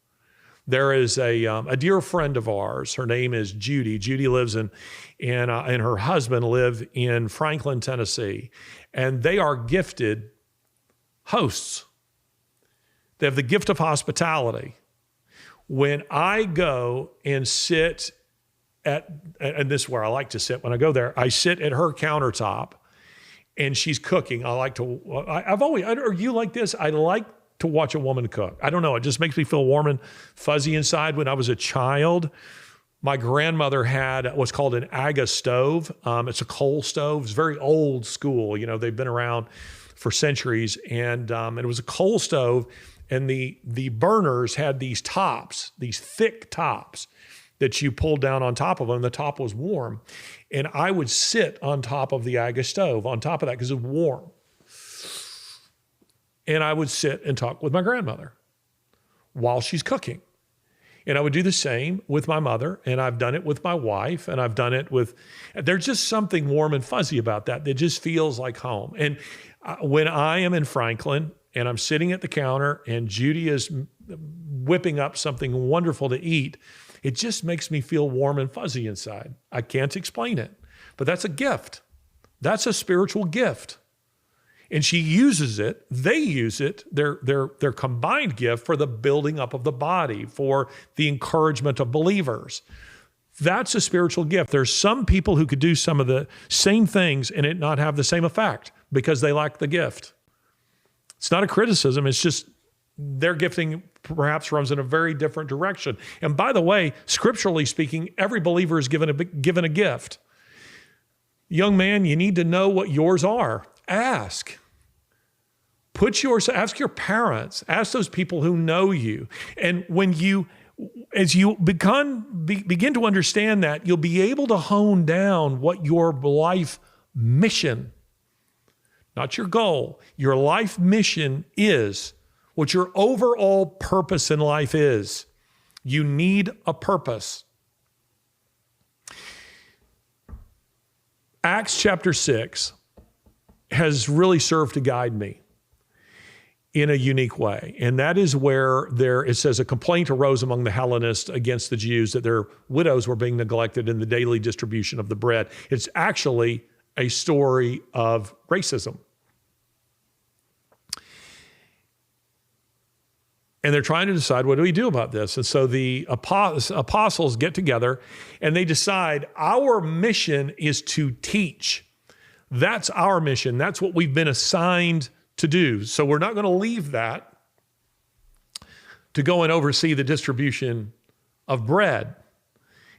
There is a dear friend of ours. Her name is Judy. Judy lives and her husband live in Franklin, Tennessee, and they are gifted hosts. They have the gift of hospitality. When I go and sit and this is where I like to sit when I go there, I sit at her countertop, and she's cooking. Are you like this? I like to watch a woman cook. I don't know. It just makes me feel warm and fuzzy inside. When I was a child, my grandmother had what's called an Aga stove. It's a coal stove. It's very old school. You know, they've been around for centuries. And it was a coal stove. And the burners had these tops, these thick tops that you pulled down on top of them. The top was warm. And I would sit on top of the Aga stove, on top of that, because it was warm. And I would sit and talk with my grandmother while she's cooking. And I would do the same with my mother, and I've done it with my wife, and I've done it with, there's just something warm and fuzzy about that just feels like home. And when I am in Franklin and I'm sitting at the counter and Judy is whipping up something wonderful to eat, it just makes me feel warm and fuzzy inside. I can't explain it, but that's a gift. That's a spiritual gift. And she uses it, they use it, their combined gift for the building up of the body, for the encouragement of believers. That's a spiritual gift. There's some people who could do some of the same things and it not have the same effect because they lack the gift. It's not a criticism, it's just their gifting perhaps runs in a very different direction. And by the way, scripturally speaking, every believer is given a gift. Young man, you need to know what yours are. Ask. Ask your parents, ask those people who know you. And as you begin to understand that, you'll be able to hone down what your life mission, not your goal, your life mission is, what your overall purpose in life is. You need a purpose. Acts chapter 6 has really served to guide me in a unique way. And that is where it says a complaint arose among the Hellenists against the Jews that their widows were being neglected in the daily distribution of the bread. It's actually a story of racism. And they're trying to decide, what do we do about this? And so the apostles get together and they decide our mission is to teach. That's our mission. That's what we've been assigned to do. So we're not going to leave that to go and oversee the distribution of bread.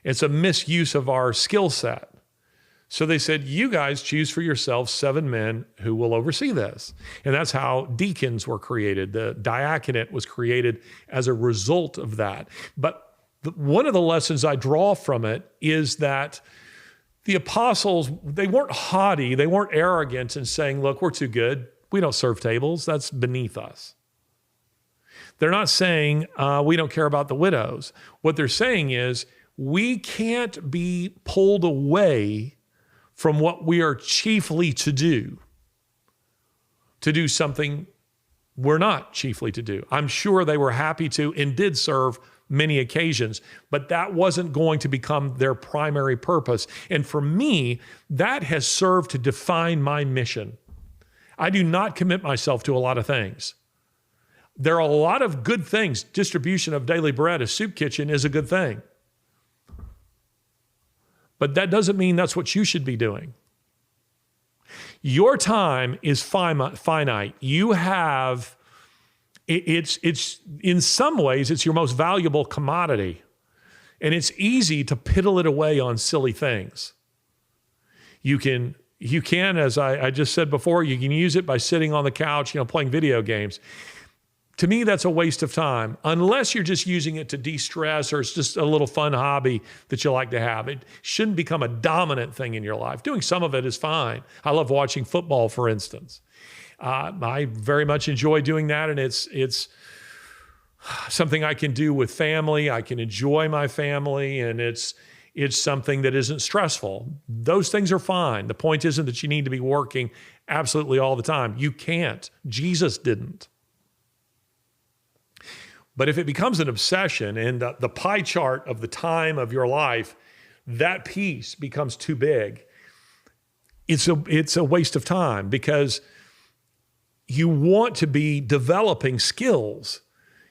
It's a misuse of our skill set. So they said, you guys choose for yourselves 7 men who will oversee this. And that's how deacons were created. The diaconate was created as a result of that. But one of the lessons I draw from it is that the apostles, they weren't haughty, they weren't arrogant in saying, look, we're too good. We don't serve tables. That's beneath us. They're not saying we don't care about the widows. What they're saying is we can't be pulled away from what we are chiefly to do. to do something we're not chiefly to do. I'm sure they were happy to and did serve many occasions, but that wasn't going to become their primary purpose. And for me, that has served to define my mission. I do not commit myself to a lot of things. There are a lot of good things. Distribution of daily bread, a soup kitchen is a good thing. But that doesn't mean that's what you should be doing. Your time is finite. You have, it's in some ways, it's your most valuable commodity. And it's easy to piddle it away on silly things. You can, as I just said before, you can use it by sitting on the couch, playing video games. To me, that's a waste of time, unless you're just using it to de-stress or it's just a little fun hobby that you like to have. It shouldn't become a dominant thing in your life. Doing some of it is fine. I love watching football, for instance. I very much enjoy doing that, and it's something I can do with family. I can enjoy my family, and it's something that isn't stressful. Those things are fine. The point isn't that you need to be working absolutely all the time. You can't. Jesus didn't. But if it becomes an obsession and the pie chart of the time of your life, that piece becomes too big, it's a waste of time, because you want to be developing skills.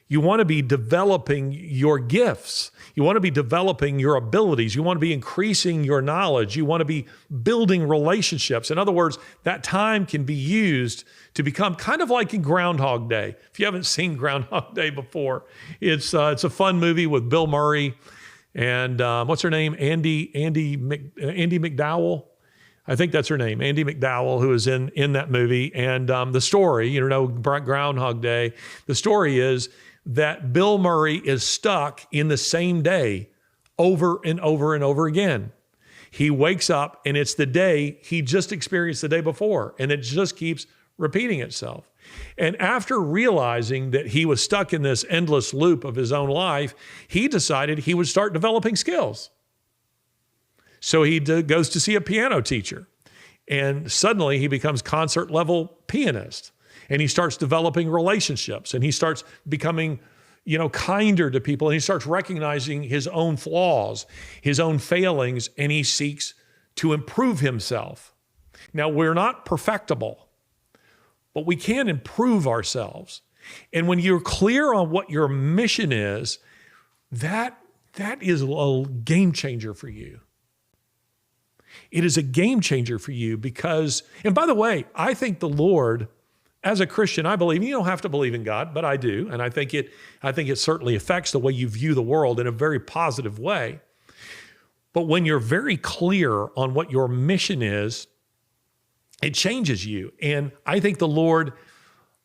You want to be developing your gifts. You want to be developing your abilities. You want to be increasing your knowledge. You want to be building relationships. In other words, that time can be used to become kind of like in Groundhog Day. If you haven't seen Groundhog Day before, it's a fun movie with Bill Murray and what's her name? Andy McDowell. I think that's her name, Andy McDowell, who is in that movie. And the story, Groundhog Day, the story is that Bill Murray is stuck in the same day over and over and over again. He wakes up and it's the day he just experienced the day before, and it just keeps repeating itself. And after realizing that he was stuck in this endless loop of his own life, he decided he would start developing skills. So he goes to see a piano teacher, and suddenly he becomes concert level pianist. And he starts developing relationships, and he starts becoming, kinder to people, and he starts recognizing his own flaws, his own failings, and he seeks to improve himself. Now, we're not perfectible, but we can improve ourselves. And when you're clear on what your mission is, that is a game changer for you. It is a game changer for you because, and by the way, I think the Lord, as a Christian, I believe, you don't have to believe in God, but I do. And I think it certainly affects the way you view the world in a very positive way. But when you're very clear on what your mission is, it changes you. And I think the Lord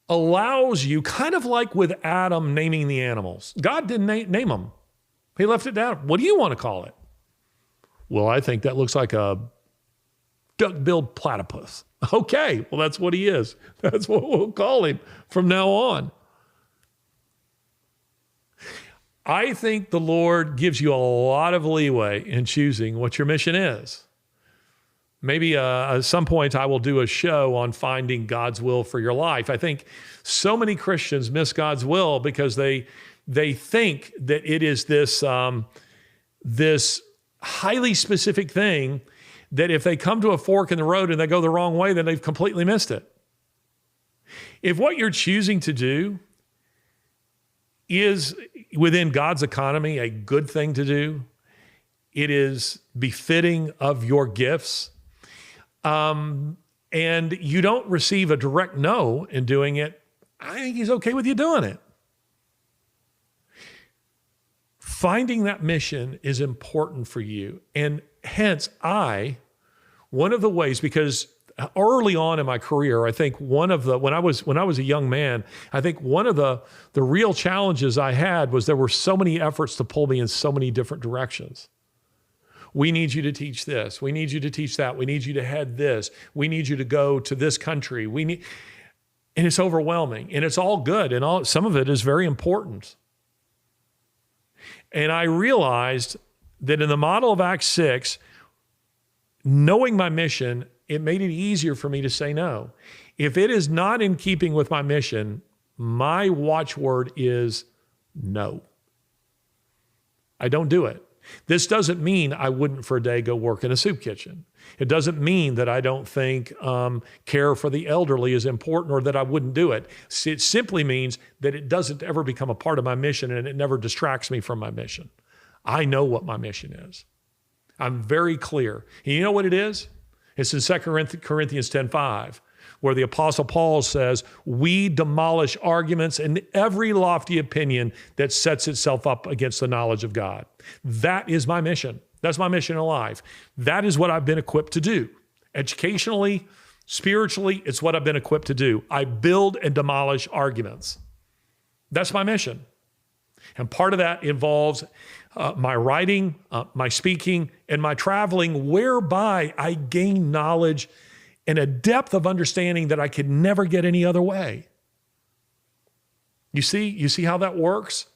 allows you, kind of like with Adam naming the animals. God didn't name them. He left it down. What do you want to call it? Well, I think that looks like a duck-billed platypus. Okay, well, that's what he is. That's what we'll call him from now on. I think the Lord gives you a lot of leeway in choosing what your mission is. Maybe at some point I will do a show on finding God's will for your life. I think so many Christians miss God's will because they think that it is this highly specific thing that if they come to a fork in the road and they go the wrong way, then they've completely missed it. If what you're choosing to do is within God's economy a good thing to do, it is befitting of your gifts, and you don't receive a direct no in doing it, I think he's okay with you doing it. Finding that mission is important for you. And hence one of the ways, because early on in my career, I think when I was a young man, I think one of the real challenges I had was there were so many efforts to pull me in so many different directions. We need you to teach this. We need you to teach that. We need you to head this. We need you to go to this country. And it's overwhelming, and it's all good, and some of it is very important. And I realized that in the model of Acts 6, knowing my mission it made it easier for me to say no. If it is not in keeping with my mission, my watchword is no. I don't do it. This doesn't mean I wouldn't for a day go work in a soup kitchen. It doesn't mean that I don't think care for the elderly is important or that I wouldn't do it. It simply means that it doesn't ever become a part of my mission and it never distracts me from my mission. I know what my mission is. I'm very clear. And you know what it is? It's in 2 Corinthians 10:5, where the Apostle Paul says, we demolish arguments and every lofty opinion that sets itself up against the knowledge of God. That is my mission. That's my mission in life. That is what I've been equipped to do. Educationally, spiritually, it's what I've been equipped to do. I build and demolish arguments. That's my mission. And part of that involves my writing, my speaking, and my traveling, whereby I gain knowledge and a depth of understanding that I could never get any other way. You see how that works?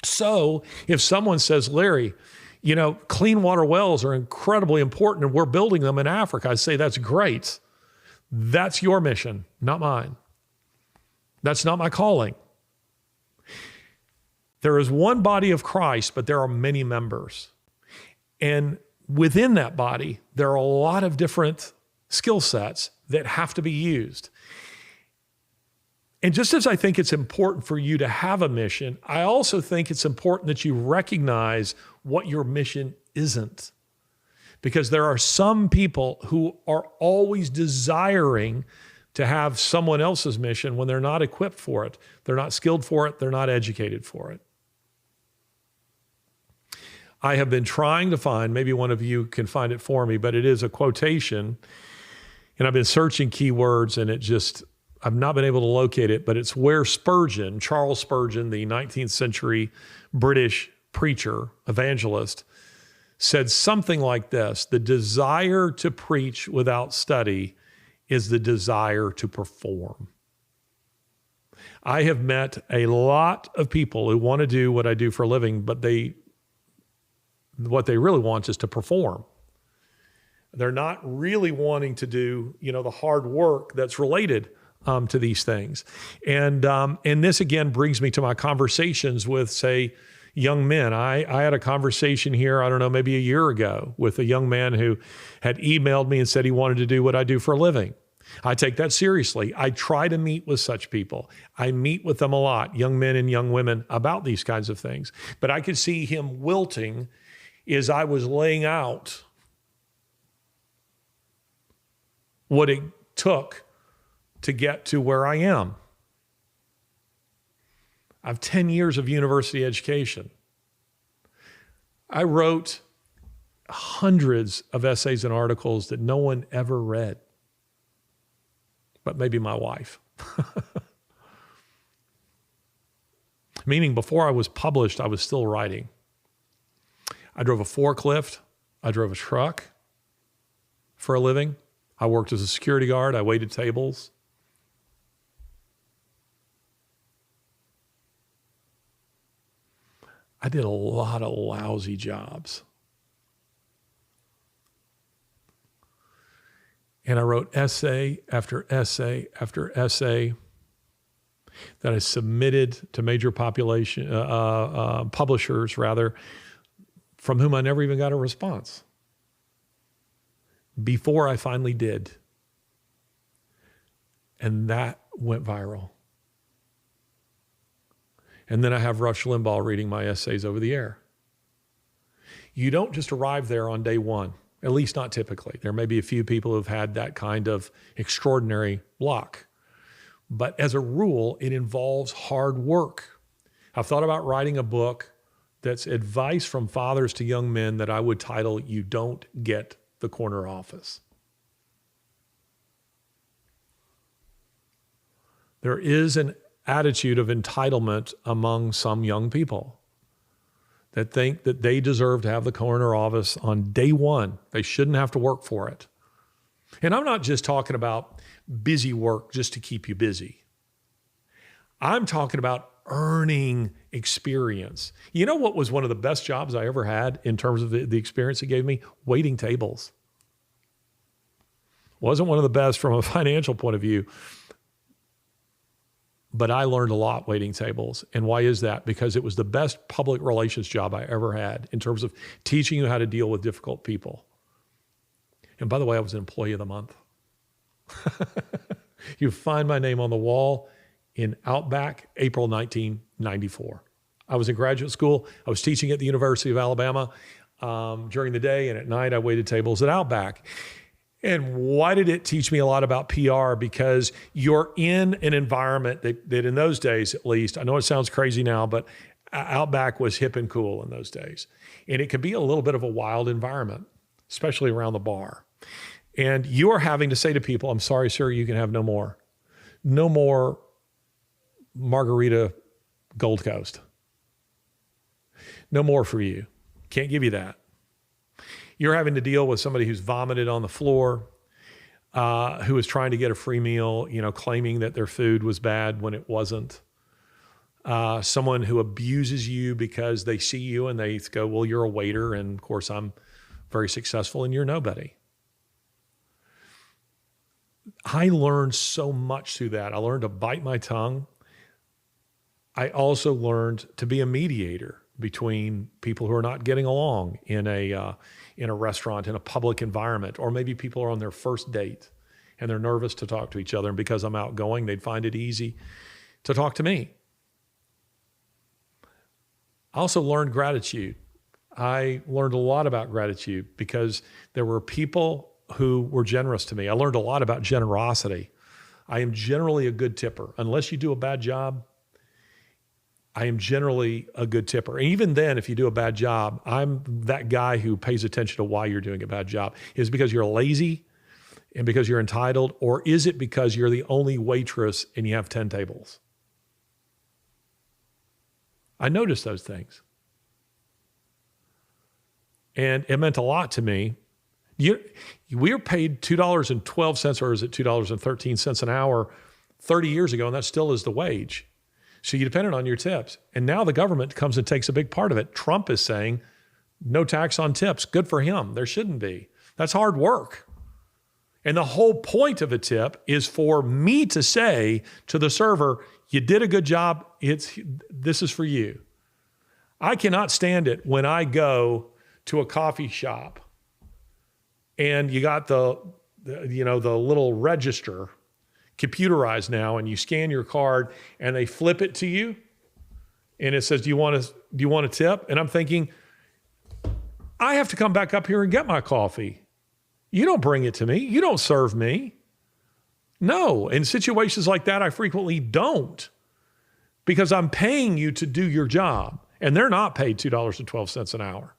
So if someone says, Larry, clean water wells are incredibly important and we're building them in Africa, I say, that's great. That's your mission, not mine. That's not my calling. There is one body of Christ, but there are many members. And within that body, there are a lot of different skill sets that have to be used. And just as I think it's important for you to have a mission, I also think it's important that you recognize what your mission isn't. Because there are some people who are always desiring to have someone else's mission when they're not equipped for it. They're not skilled for it. They're not educated for it. I have been trying to find, maybe one of you can find it for me, but it is a quotation. And I've been searching keywords and I've not been able to locate it, but it's where Charles Spurgeon, the 19th century British preacher, evangelist, said something like this: the desire to preach without study is the desire to perform. I have met a lot of people who want to do what I do for a living, but what they really want is to perform. They're not really wanting to do, the hard work that's related to these things. And this again brings me to my conversations with, say, young men. I had a conversation here, I don't know, maybe a year ago with a young man who had emailed me and said he wanted to do what I do for a living. I take that seriously. I try to meet with such people. I meet with them a lot, young men and young women, about these kinds of things. But I could see him wilting as I was laying out what it took to get to where I am. I have 10 years of university education. I wrote hundreds of essays and articles that no one ever read, but maybe my wife. Meaning before I was published, I was still writing. I drove a forklift. I drove a truck for a living. I worked as a security guard. I waited tables. I did a lot of lousy jobs. And I wrote essay after essay after essay that I submitted to major publishers, from whom I never even got a response. Before I finally did. And that went viral. And then I have Rush Limbaugh reading my essays over the air. You don't just arrive there on day one, at least not typically. There may be a few people who've had that kind of extraordinary luck. But as a rule, it involves hard work. I've thought about writing a book that's advice from fathers to young men that I would title, You Don't Get the Corner Office. There is an attitude of entitlement among some young people that think that they deserve to have the corner office on day one. They shouldn't have to work for it. And I'm not just talking about busy work just to keep you busy. I'm talking about earning experience. You know what was one of the best jobs I ever had in terms of the experience it gave me? Waiting tables. Wasn't one of the best from a financial point of view. But I learned a lot waiting tables. And why is that? Because it was the best public relations job I ever had in terms of teaching you how to deal with difficult people. And by the way, I was an employee of the month. You find my name on the wall in Outback, April 1994. I was in graduate school. I was teaching at the University of Alabama during the day, and at night I waited tables at Outback. And why did it teach me a lot about PR? Because you're in an environment that in those days, at least, I know it sounds crazy now, but Outback was hip and cool in those days. And it could be a little bit of a wild environment, especially around the bar. And you are having to say to people, I'm sorry, sir, you can have no more. No more margarita Gold Coast. No more for you. Can't give you that. You're having to deal with somebody who's vomited on the floor, who is trying to get a free meal, claiming that their food was bad when it wasn't. Someone who abuses you because they see you and they go, well, you're a waiter, and of course I'm very successful and you're nobody. I learned so much through that. I learned to bite my tongue. I also learned to be a mediator between people who are not getting along in a restaurant, in a public environment, or maybe people are on their first date and they're nervous to talk to each other. And because I'm outgoing, they'd find it easy to talk to me. I also learned gratitude. I learned a lot about gratitude because there were people who were generous to me. I learned a lot about generosity. I am generally a good tipper. Unless you do a bad job, I am generally a good tipper. And even then, if you do a bad job, I'm that guy who pays attention to why you're doing a bad job. Is it because you're lazy and because you're entitled, or is it because you're the only waitress and you have 10 tables? I noticed those things. And it meant a lot to me. We were paid $2.12, or is it $2.13 an hour 30 years ago, and that still is the wage. So you depended on your tips. And now the government comes and takes a big part of it. Trump is saying no tax on tips. Good for him. There shouldn't be. That's hard work. And the whole point of a tip is for me to say to the server, you did a good job. This is for you. I cannot stand it when I go to a coffee shop and you got the little register computerized now, and you scan your card and they flip it to you and it says, do you want a tip? And I'm thinking, I have to come back up here and get my coffee. You don't bring it to me. You don't serve me. No, in situations like that, I frequently don't, because I'm paying you to do your job, and they're not paid $2.12 an hour.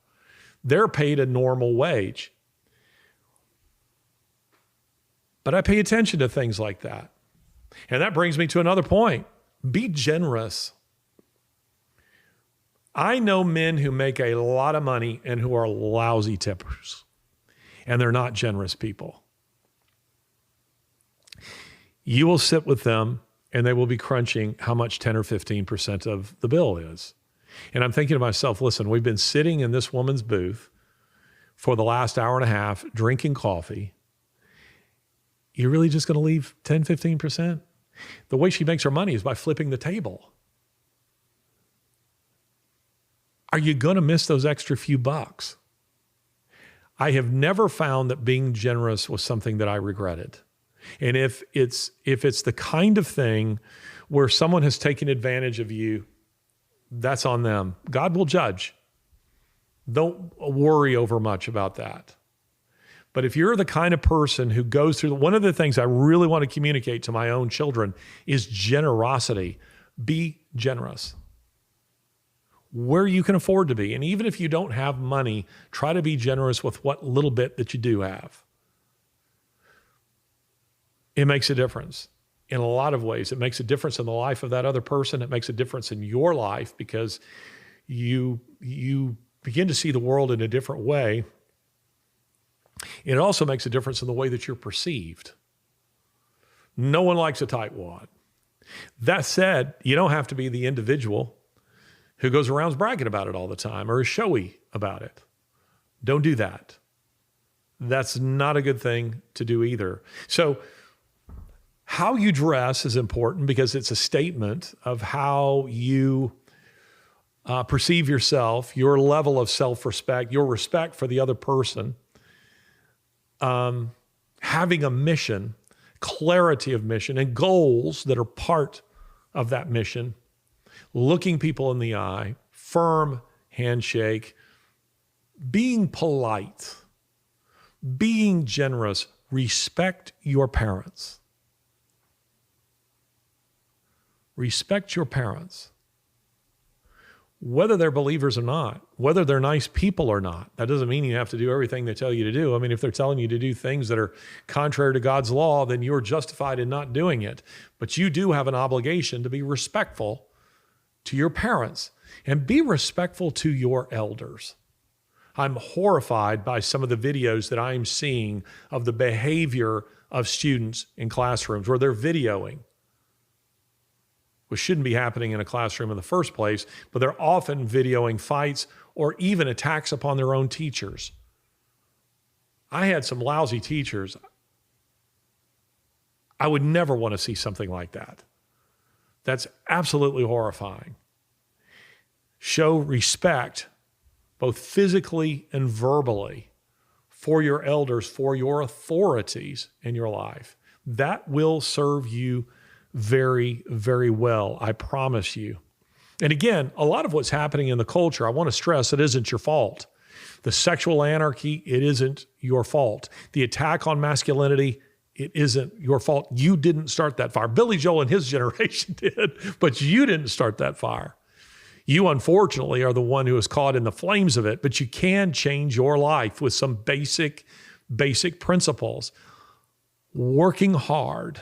They're paid a normal wage. But I pay attention to things like that. And that brings me to another point. Be generous. I know men who make a lot of money and who are lousy tippers, and they're not generous people. You will sit with them and they will be crunching how much 10 or 15% of the bill is. And I'm thinking to myself, listen, we've been sitting in this woman's booth for the last hour and a half drinking coffee. You're really just going to leave 10, 15%? The way she makes her money is by flipping the table. Are you going to miss those extra few bucks? I have never found that being generous was something that I regretted. And if it's the kind of thing where someone has taken advantage of you, that's on them. God will judge. Don't worry over much about that. But if you're the kind of person who goes through, one of the things I really want to communicate to my own children is generosity. Be generous where you can afford to be. And even if you don't have money, try to be generous with what little bit that you do have. It makes a difference in a lot of ways. It makes a difference in the life of that other person. It makes a difference in your life because you begin to see the world in a different way. It also makes a difference in the way that you're perceived. No one likes a tightwad. That said, you don't have to be the individual who goes around bragging about it all the time or is showy about it. Don't do that. That's not a good thing to do either. So how you dress is important because it's a statement of how you perceive yourself, your level of self-respect, your respect for the other person, having a mission, clarity of mission, and goals that are part of that mission, looking people in the eye, firm handshake, being polite, being generous, respect your parents. Respect your parents. Whether they're believers or not, whether they're nice people or not, that doesn't mean you have to do everything they tell you to do. I mean, if they're telling you to do things that are contrary to God's law, then you're justified in not doing it. But you do have an obligation to be respectful to your parents and be respectful to your elders. I'm horrified by some of the videos that I'm seeing of the behavior of students in classrooms where they're videoing, which shouldn't be happening in a classroom in the first place, but they're often videoing fights or even attacks upon their own teachers. I had some lousy teachers. I would never want to see something like that. That's absolutely horrifying. Show respect, both physically and verbally, for your elders, for your authorities in your life. That will serve you very, very well, I promise you. And again, a lot of what's happening in the culture, I want to stress, it isn't your fault. The sexual anarchy, it isn't your fault. The attack on masculinity, it isn't your fault. You didn't start that fire. Billy Joel and his generation did, but you didn't start that fire. You, unfortunately, are the one who is caught in the flames of it, but you can change your life with some basic principles. Working hard.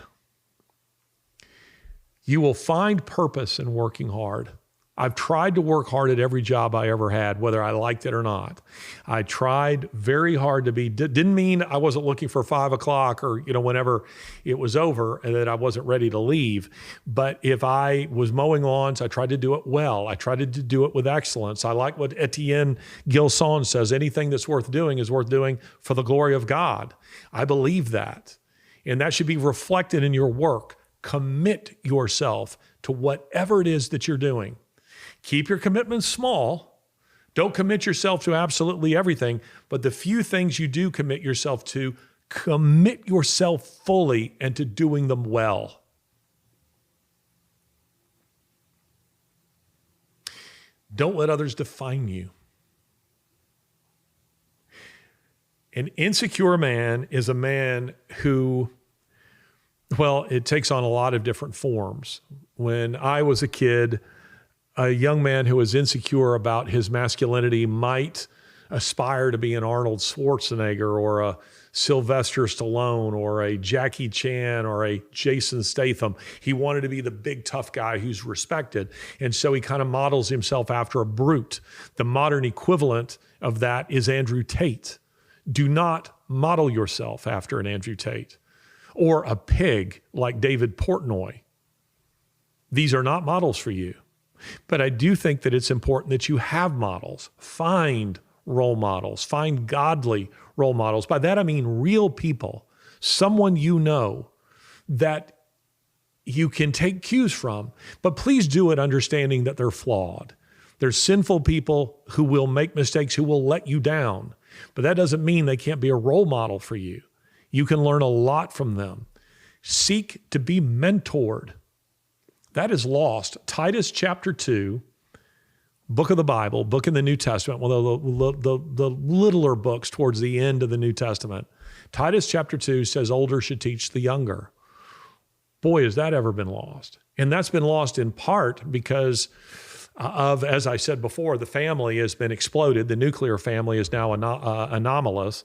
You will find purpose in working hard. I've tried to work hard at every job I ever had, whether I liked it or not. I tried very hard to be, didn't mean I wasn't looking for 5 o'clock or, whenever it was over and that I wasn't ready to leave. But if I was mowing lawns, I tried to do it well. I tried to do it with excellence. I like what Etienne Gilson says, anything that's worth doing is worth doing for the glory of God. I believe that. And that should be reflected in your work. Commit yourself to whatever it is that you're doing. Keep your commitments small. Don't commit yourself to absolutely everything, but the few things you do commit yourself to, commit yourself fully and to doing them well. Don't let others define you. An insecure man is a man who, well, it takes on a lot of different forms. When I was a kid, a young man who was insecure about his masculinity might aspire to be an Arnold Schwarzenegger or a Sylvester Stallone or a Jackie Chan or a Jason Statham. He wanted to be the big tough guy who's respected. And so he kind of models himself after a brute. The modern equivalent of that is Andrew Tate. Do not model yourself after an Andrew Tate or a pig like David Portnoy. These are not models for you. But I do think that it's important that you have models. Find role models. Find godly role models. By that I mean real people, someone you know that you can take cues from. But please do it understanding that they're flawed. There's sinful people who will make mistakes, who will let you down. But that doesn't mean they can't be a role model for you. You can learn a lot from them. Seek to be mentored. That is lost. Titus chapter 2, book of the Bible, book in the New Testament, one of the littler books towards the end of the New Testament. Titus chapter 2 says older should teach the younger. Boy, has that ever been lost. And that's been lost in part because of, as I said before, the family has been exploded. The nuclear family is now anomalous.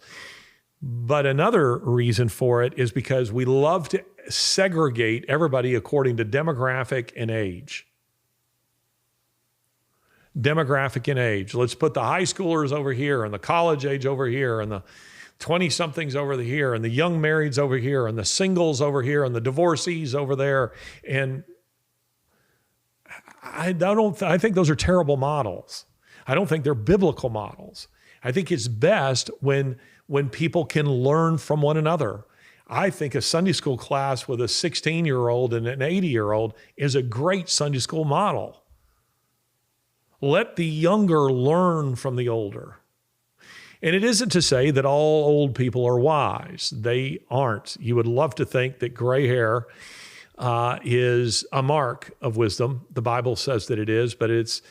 But another reason for it is because we love to segregate everybody according to demographic and age. Demographic and age. Let's put the high schoolers over here and the college age over here and the 20-somethings over here and the young marrieds over here and the singles over here and the divorcees over there. And I think those are terrible models. I don't think they're biblical models. I think it's best when when people can learn from one another. I think a Sunday school class with a 16-year-old and an 80-year-old is a great Sunday school model. Let the younger learn from the older. And it isn't to say that all old people are wise. They aren't. You would love to think that gray hair is a mark of wisdom. The Bible says that it is, but it's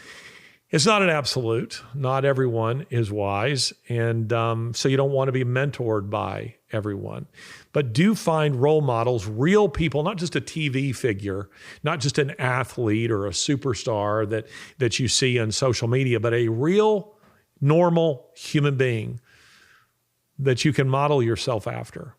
not an absolute. Not everyone is wise. And so you don't want to be mentored by everyone. But do find role models, real people, not just a TV figure, not just an athlete or a superstar that you see on social media, but a real, normal human being that you can model yourself after.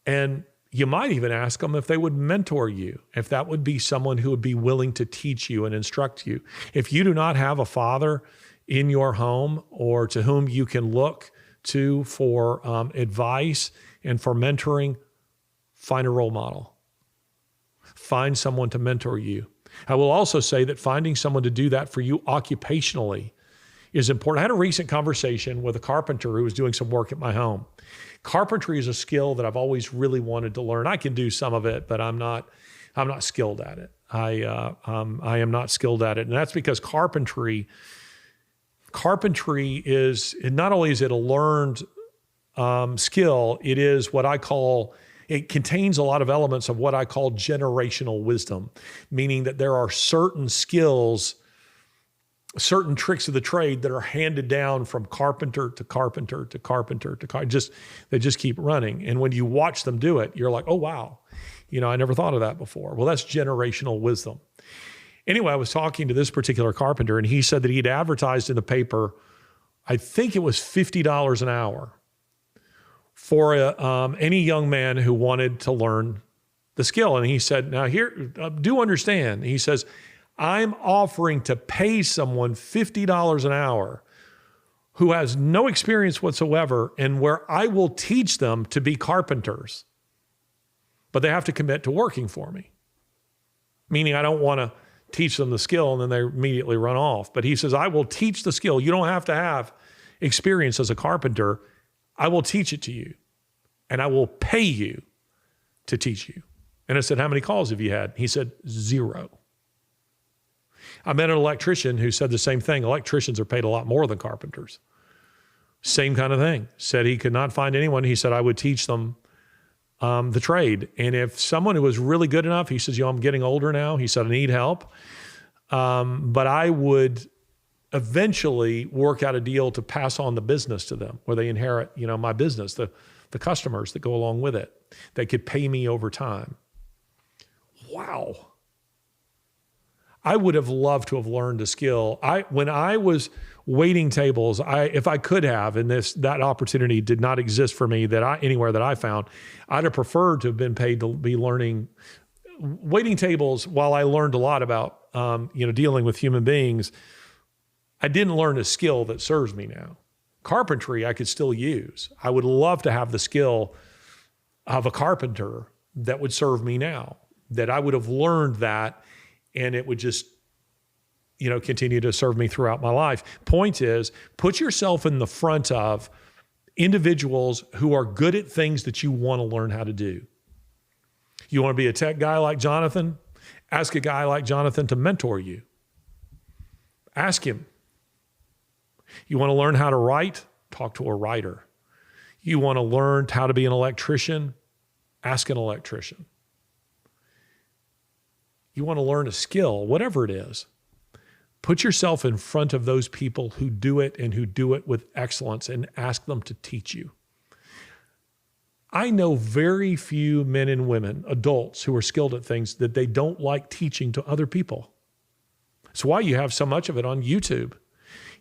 And you might even ask them if they would mentor you, if that would be someone who would be willing to teach you and instruct you. If you do not have a father in your home or to whom you can look to for advice and for mentoring, find a role model. Find someone to mentor you. I will also say that finding someone to do that for you occupationally is important. I had a recent conversation with a carpenter who was doing some work at my home. Carpentry is a skill that I've always really wanted to learn. I can do some of it, but I'm not skilled at it. I am not skilled at it. And that's because carpentry is, not only is it a learned skill, it is what I call, it contains a lot of elements of what I call generational wisdom, meaning that there are certain skills, certain tricks of the trade that are handed down from carpenter to carpenter to carpenter to carpenter. They just keep running. And when you watch them do it, you're like, oh, wow, I never thought of that before. Well, that's generational wisdom. Anyway, I was talking to this particular carpenter, and he said that he'd advertised in the paper, I think it was $50 an hour for any young man who wanted to learn the skill. And he said, now here, do understand, he says, I'm offering to pay someone $50 an hour who has no experience whatsoever and where I will teach them to be carpenters, but they have to commit to working for me. Meaning I don't want to teach them the skill and then they immediately run off. But he says, I will teach the skill. You don't have to have experience as a carpenter. I will teach it to you and I will pay you to teach you. And I said, how many calls have you had? He said, 0. I met an electrician who said the same thing. Electricians are paid a lot more than carpenters. Same kind of thing. Said he could not find anyone. He said, I would teach them the trade. And if someone who was really good enough, he says, I'm getting older now. He said, I need help. But I would eventually work out a deal to pass on the business to them where they inherit, my business, the customers that go along with it. They could pay me over time. Wow. I would have loved to have learned a skill. When I was waiting tables, if I could have, and that opportunity did not exist for me anywhere that I found, I'd have preferred to have been paid to be learning waiting tables. While I learned a lot about dealing with human beings, I didn't learn a skill that serves me now. Carpentry I could still use. I would love to have the skill of a carpenter that would serve me now, that I would have learned that and it would just, continue to serve me throughout my life. Point is, put yourself in the front of individuals who are good at things that you want to learn how to do. You want to be a tech guy like Jonathan? Ask a guy like Jonathan to mentor you. Ask him. You want to learn how to write? Talk to a writer. You want to learn how to be an electrician? Ask an electrician. You want to learn a skill, whatever it is, put yourself in front of those people who do it and who do it with excellence and ask them to teach you. I know very few men and women, adults, who are skilled at things that they don't like teaching to other people. It's why you have so much of it on YouTube.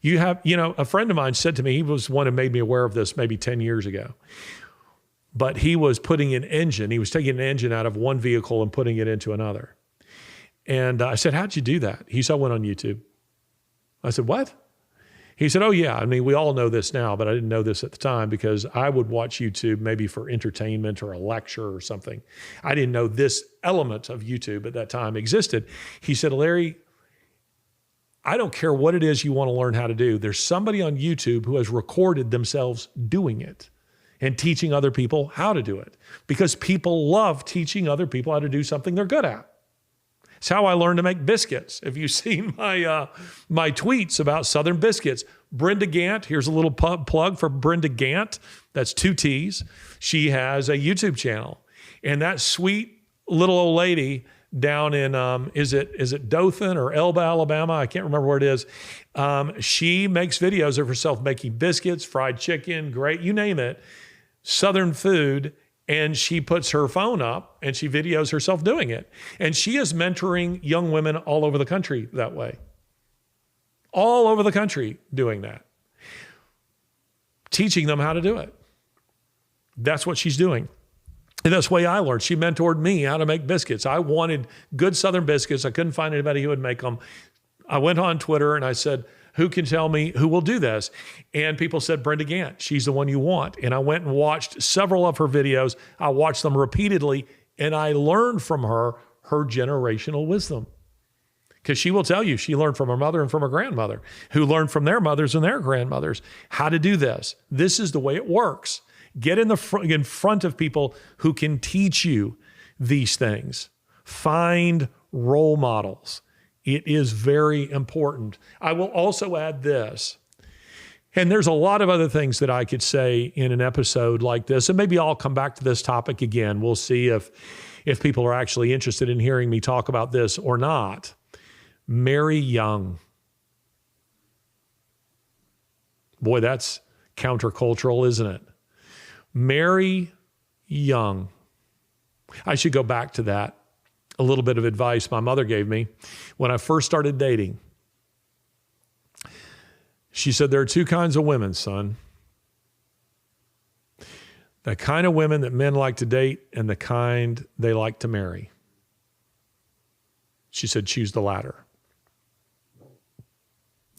You have, a friend of mine said to me, he was one who made me aware of this maybe 10 years ago, but he was taking an engine out of one vehicle and putting it into another. And I said, how'd you do that? He said, I went on YouTube. I said, what? He said, oh yeah, we all know this now, but I didn't know this at the time because I would watch YouTube maybe for entertainment or a lecture or something. I didn't know this element of YouTube at that time existed. He said, Larry, I don't care what it is you want to learn how to do. There's somebody on YouTube who has recorded themselves doing it and teaching other people how to do it, because people love teaching other people how to do something they're good at. It's how I learned to make biscuits. If you've seen my tweets about Southern biscuits, Brenda Gant, here's a little plug for Brenda Gant. That's 2 T's. She has a YouTube channel. And that sweet little old lady down in, is it Dothan or Elba, Alabama? I can't remember where it is. She makes videos of herself making biscuits, fried chicken, great, you name it, Southern food. And she puts her phone up and she videos herself doing it. And she is mentoring young women all over the country that way. All over the country doing that. Teaching them how to do it. That's what she's doing. And that's the way I learned. She mentored me how to make biscuits. I wanted good Southern biscuits. I couldn't find anybody who would make them. I went on Twitter and I said, who can tell me who will do this? And people said, Brenda Gant, she's the one you want. And I went and watched several of her videos. I watched them repeatedly, and I learned from her generational wisdom. Because she will tell you she learned from her mother and from her grandmother, who learned from their mothers and their grandmothers how to do this. This is the way it works. Get in front of people who can teach you these things. Find role models. It is very important. I will also add this, and there's a lot of other things that I could say in an episode like this, and maybe I'll come back to this topic again. We'll see if people are actually interested in hearing me talk about this or not. Marry young. Boy, that's countercultural, isn't it? Marry young. I should go back to that. A little bit of advice my mother gave me when I first started dating. She said, there are 2 kinds of women, son. The kind of women that men like to date and the kind they like to marry. She said, choose the latter.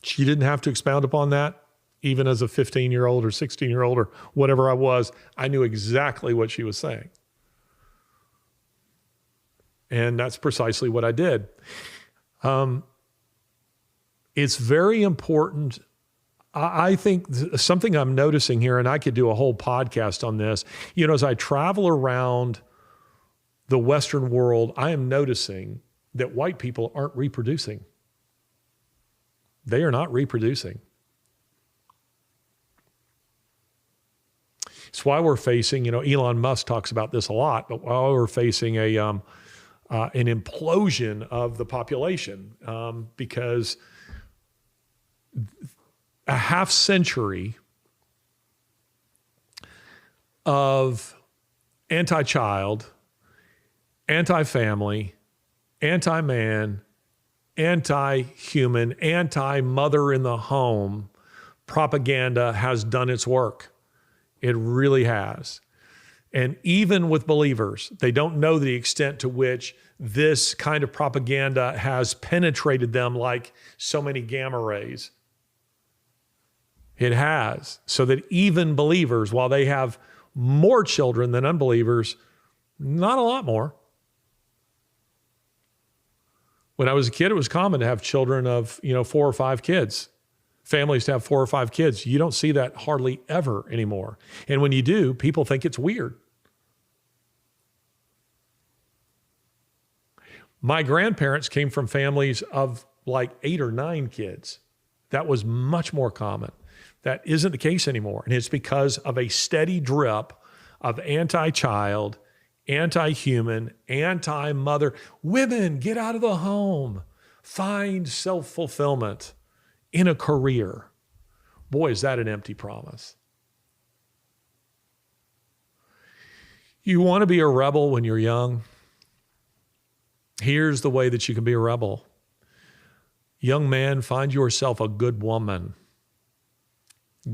She didn't have to expound upon that. Even as a 15-year-old or 16-year-old or whatever I was, I knew exactly what she was saying. And that's precisely what I did. It's very important. I think something I'm noticing here, and I could do a whole podcast on this, as I travel around the Western world, I am noticing that white people aren't reproducing. They are not reproducing. It's why we're facing, Elon Musk talks about this a lot, but why we're facing an implosion of the population because a half century of anti-child, anti-family, anti-man, anti-human, anti-mother in the home propaganda has done its work. It really has. And even with believers, they don't know the extent to which this kind of propaganda has penetrated them like so many gamma rays. It has. So that even believers, while they have more children than unbelievers, not a lot more. When I was a kid, it was common to have children of, 4 or 5 kids. Families to have 4 or 5 kids. You don't see that hardly ever anymore. And when you do, people think it's weird. My grandparents came from families of like 8 or 9 kids. That was much more common. That isn't the case anymore. And it's because of a steady drip of anti-child, anti-human, anti-mother. Women, get out of the home. Find self-fulfillment in a career. Boy, is that an empty promise. You want to be a rebel when you're young? Here's the way that you can be a rebel. Young man, find yourself a good woman.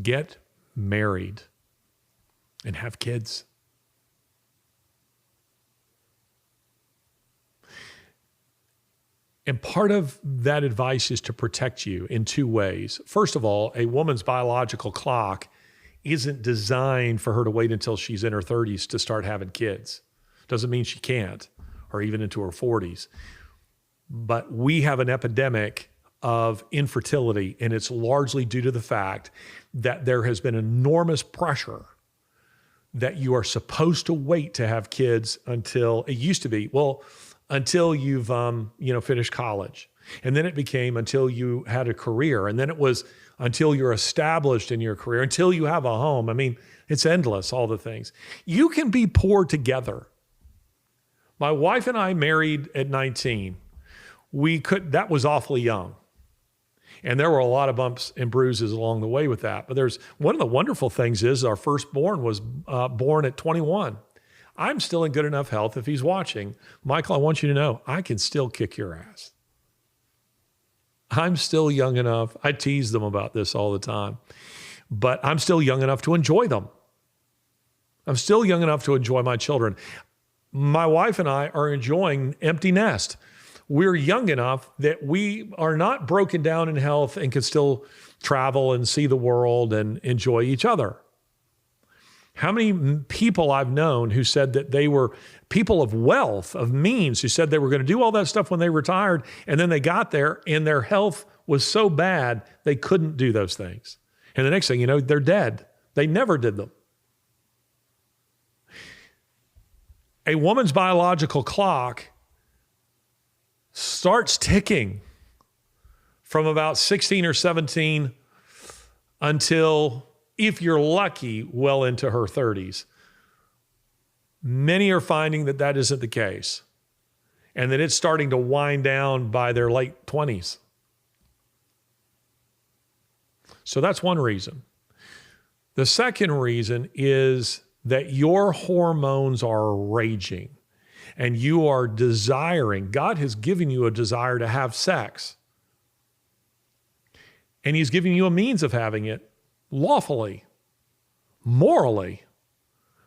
Get married and have kids. And part of that advice is to protect you in 2 ways. First of all, a woman's biological clock isn't designed for her to wait until she's in her 30s to start having kids. Doesn't mean she can't, or even into her 40s. But we have an epidemic of infertility, and it's largely due to the fact that there has been enormous pressure that you are supposed to wait to have kids until it used to be, well, until you've finished college. And then it became until you had a career. And then it was until you're established in your career, until you have a home. I mean, it's endless, all the things. You can be poor together. My wife and I married at 19. That was awfully young. And there were a lot of bumps and bruises along the way with that. But there's one of the wonderful things is our firstborn was born at 21. I'm still in good enough health. If he's watching, Michael, I want you to know, I can still kick your ass. I'm still young enough. I tease them about this all the time, but I'm still young enough to enjoy them. I'm still young enough to enjoy my children. My wife and I are enjoying empty nest. We're young enough that we are not broken down in health and can still travel and see the world and enjoy each other. How many people I've known who said that they were people of wealth, of means, who said they were going to do all that stuff when they retired, and then they got there and their health was so bad they couldn't do those things. And the next thing you know, they're dead. They never did them. A woman's biological clock starts ticking from about 16 or 17 until, if you're lucky, well into her 30s. Many are finding that that isn't the case and that it's starting to wind down by their late 20s. So that's one reason. The second reason is that your hormones are raging and you are desiring. God has given you a desire to have sex. And he's giving you a means of having it lawfully, morally,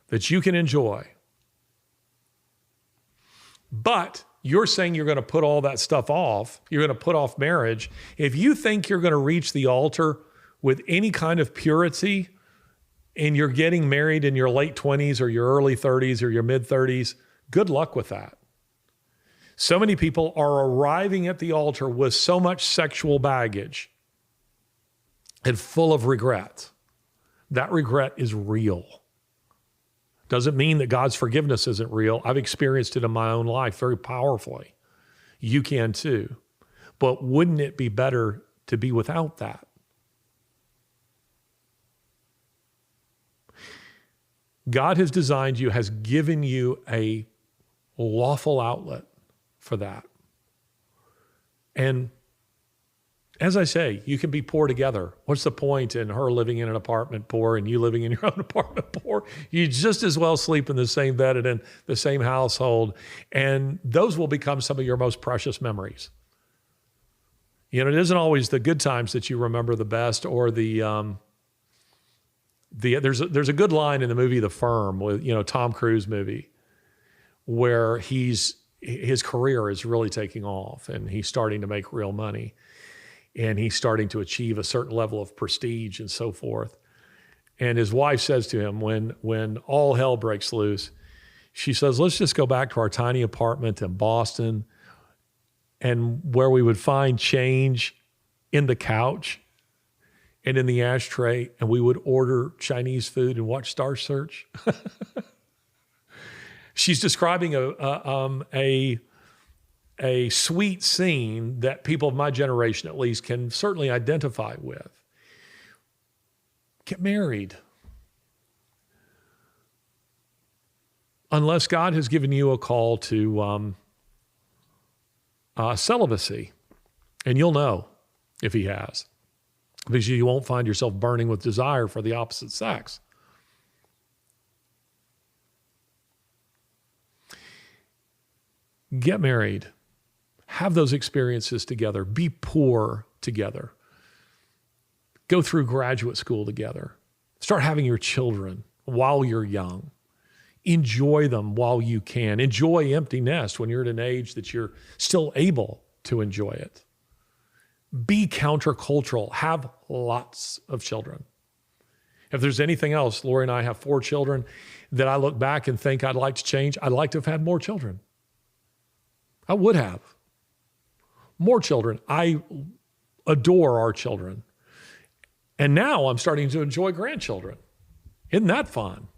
that you can enjoy. But you're saying you're going to put all that stuff off. You're going to put off marriage. If you think you're going to reach the altar with any kind of purity and you're getting married in your late 20s or your early 30s or your mid 30s, good luck with that. So many people are arriving at the altar with so much sexual baggage and full of regret. That regret is real. Doesn't mean that God's forgiveness isn't real. I've experienced it in my own life very powerfully. You can too. But wouldn't it be better to be without that? God has designed you, has given you a lawful outlet for that. And as I say, you can be poor together. What's the point in her living in an apartment poor and you living in your own apartment poor? You just as well sleep in the same bed and in the same household. And those will become some of your most precious memories. You know, it isn't always the good times that you remember the best, or there's a good line in the movie The Firm with, Tom Cruise movie, where his career is really taking off and he's starting to make real money. And he's starting to achieve a certain level of prestige and so forth. And his wife says to him, when all hell breaks loose, she says, let's just go back to our tiny apartment in Boston, and where we would find change in the couch and in the ashtray, and we would order Chinese food and watch Star Search. She's describing a sweet scene that people of my generation, at least, can certainly identify with. Get married. Unless God has given you a call to celibacy, and you'll know if he has, because you won't find yourself burning with desire for the opposite sex. Get married. Have those experiences together. Be poor together. Go through graduate school together. Start having your children while you're young. Enjoy them while you can. Enjoy empty nest when you're at an age that you're still able to enjoy it. Be countercultural. Have lots of children. If there's anything else, Lori and I have 4 children that I look back and think I'd like to change. I'd like to have had more children. I would have. More children. I adore our children. And now I'm starting to enjoy grandchildren. Isn't that fun?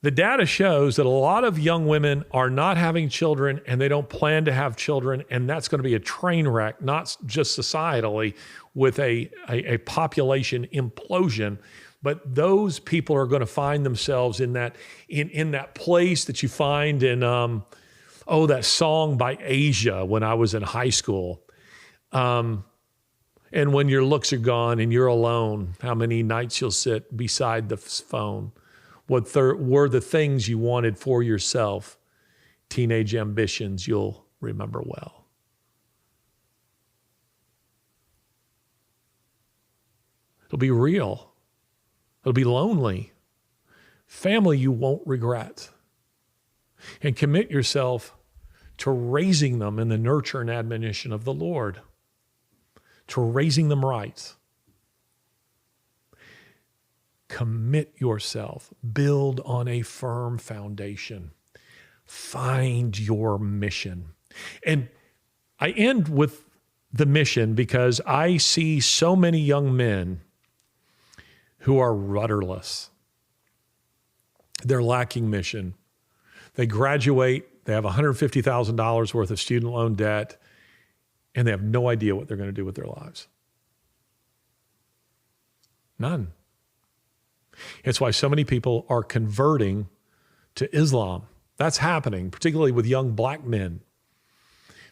The data shows that a lot of young women are not having children and they don't plan to have children. And that's going to be a train wreck, not just societally with a population implosion, but those people are going to find themselves in that place that you find in, that song by Asia when I was in high school. And when your looks are gone and you're alone, how many nights you'll sit beside the phone. What were the things you wanted for yourself? Teenage ambitions you'll remember well. It'll be real. It'll be lonely. Family you won't regret. And commit yourself to raising them in the nurture and admonition of the Lord, to raising them right. Commit yourself. Build on a firm foundation. Find your mission. And I end with the mission because I see so many young men who are rudderless. They're lacking mission. They graduate, they have $150,000 worth of student loan debt, and they have no idea what they're going to do with their lives. None. It's why so many people are converting to Islam. That's happening, particularly with young black men,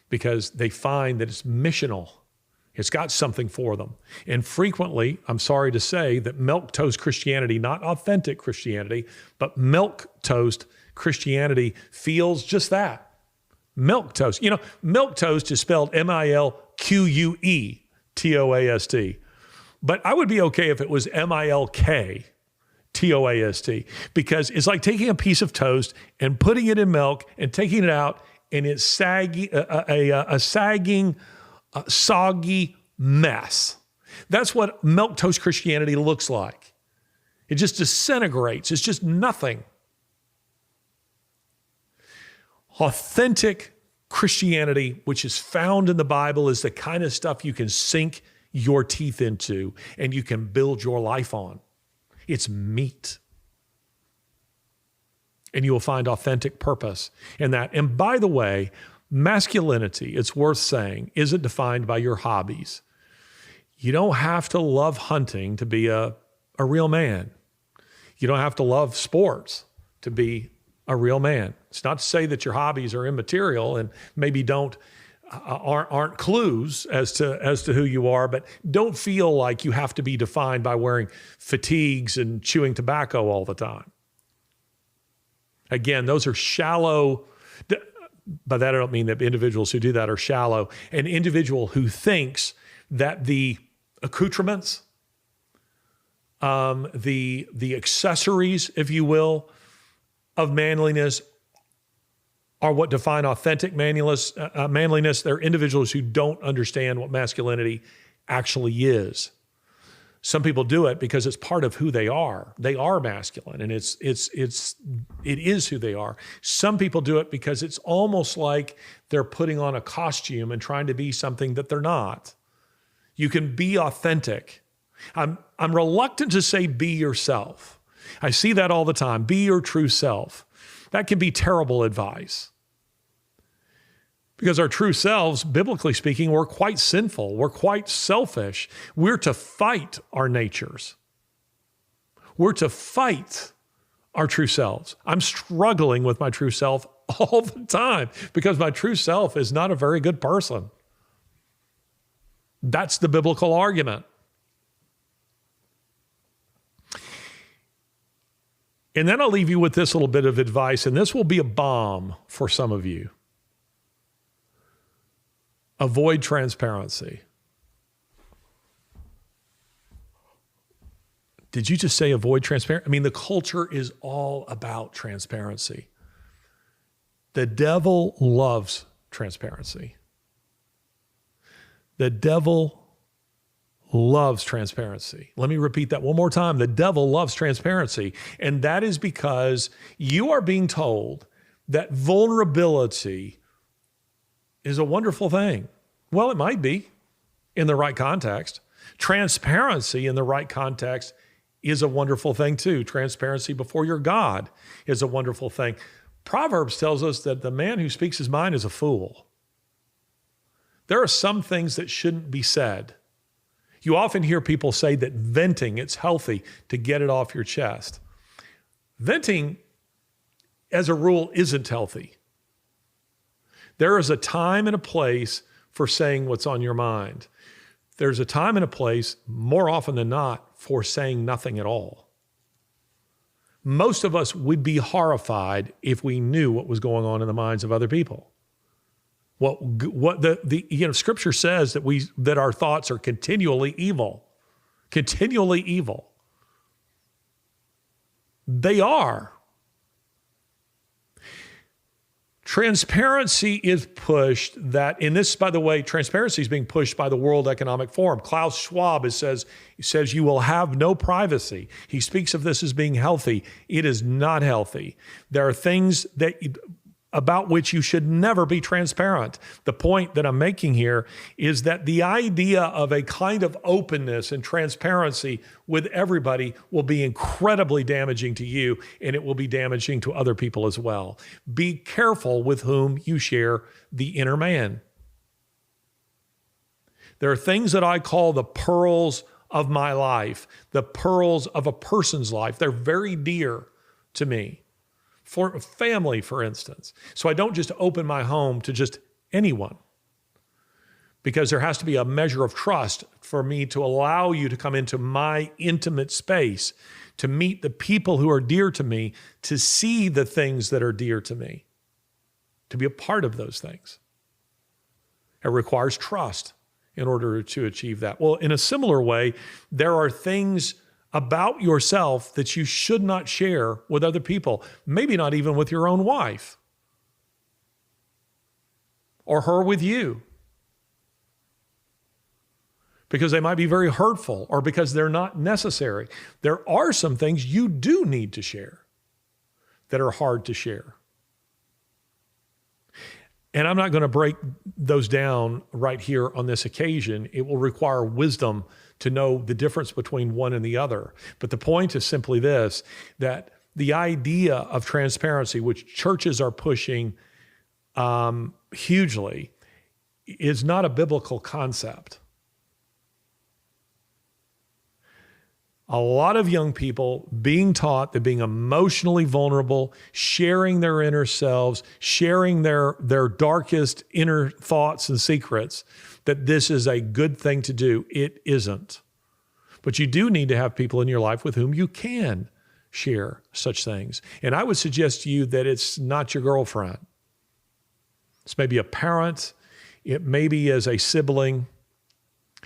because they find that it's missional. It's got something for them. And frequently, I'm sorry to say that milquetoast Christianity, not authentic Christianity, but milquetoast Christianity feels just that. Milquetoast. You know, milquetoast is spelled M-I-L-Q-U-E-T-O-A-S-T. But I would be okay if it was M-I-L-K. T-O-A-S-T, because it's like taking a piece of toast and putting it in milk and taking it out, and it's sagging, a sagging, soggy mess. That's what milquetoast Christianity looks like. It just disintegrates. It's just nothing. Authentic Christianity, which is found in the Bible, is the kind of stuff you can sink your teeth into and you can build your life on. It's meat. And you will find authentic purpose in that. And by the way, masculinity, it's worth saying, isn't defined by your hobbies. You don't have to love hunting to be a real man. You don't have to love sports to be a real man. It's not to say that your hobbies are immaterial and maybe aren't clues as to who you are, but don't feel like you have to be defined by wearing fatigues and chewing tobacco all the time. Again, those are shallow. By that I don't mean that individuals who do that are shallow. An individual who thinks that the accoutrements, the accessories, if you will, of manliness are what define authentic manliness. They're individuals who don't understand what masculinity actually is. Some people do it because it's part of who they are. They are masculine, and it is who they are. Some people do it because it's almost like they're putting on a costume and trying to be something that they're not. You can be authentic. I'm reluctant to say be yourself. I see that all the time. Be your true self. That can be terrible advice. Because our true selves, biblically speaking, we're quite sinful. We're quite selfish. We're to fight our natures. We're to fight our true selves. I'm struggling with my true self all the time because my true self is not a very good person. That's the biblical argument. And then I'll leave you with this little bit of advice, and this will be a bomb for some of you. Avoid transparency. Did you just say avoid transparency? I mean, the culture is all about transparency. The devil loves transparency. The devil loves transparency. Let me repeat that one more time. The devil loves transparency. And that is because you are being told that vulnerability is a wonderful thing. Well, it might be in the right context. Transparency in the right context is a wonderful thing too. Transparency before your God is a wonderful thing. Proverbs tells us that the man who speaks his mind is a fool. There are some things that shouldn't be said. You often hear people say that venting, it's healthy to get it off your chest. Venting, as a rule, isn't healthy. There is a time and a place for saying what's on your mind. There's a time and a place, more often than not, for saying nothing at all. Most of us would be horrified if we knew what was going on in the minds of other people. What the Scripture says that our thoughts are continually evil. Continually evil. They are. Transparency is pushed in this, by the way, transparency is being pushed by the World Economic Forum. Klaus Schwab says you will have no privacy. He speaks of this as being healthy. It is not healthy. There are things about which you should never be transparent. The point that I'm making here is that the idea of a kind of openness and transparency with everybody will be incredibly damaging to you, and it will be damaging to other people as well. Be careful with whom you share the inner man. There are things that I call the pearls of my life, the pearls of a person's life. They're very dear to me. For family, for instance. So I don't just open my home to just anyone, because there has to be a measure of trust for me to allow you to come into my intimate space, to meet the people who are dear to me, to see the things that are dear to me, to be a part of those things. It requires trust in order to achieve that. Well, in a similar way, there are things about yourself that you should not share with other people, maybe not even with your own wife or her with you, because they might be very hurtful or because they're not necessary. There are some things you do need to share that are hard to share. And I'm not going to break those down right here on this occasion. It will require wisdom to know the difference between one and the other. But the point is simply this, that the idea of transparency, which churches are pushing hugely, is not a biblical concept. A lot of young people being taught that being emotionally vulnerable, sharing their inner selves, sharing their darkest inner thoughts and secrets, that this is a good thing to do. It isn't. But you do need to have people in your life with whom you can share such things. And I would suggest to you that it's not your girlfriend. It's maybe a parent. It may be as a sibling.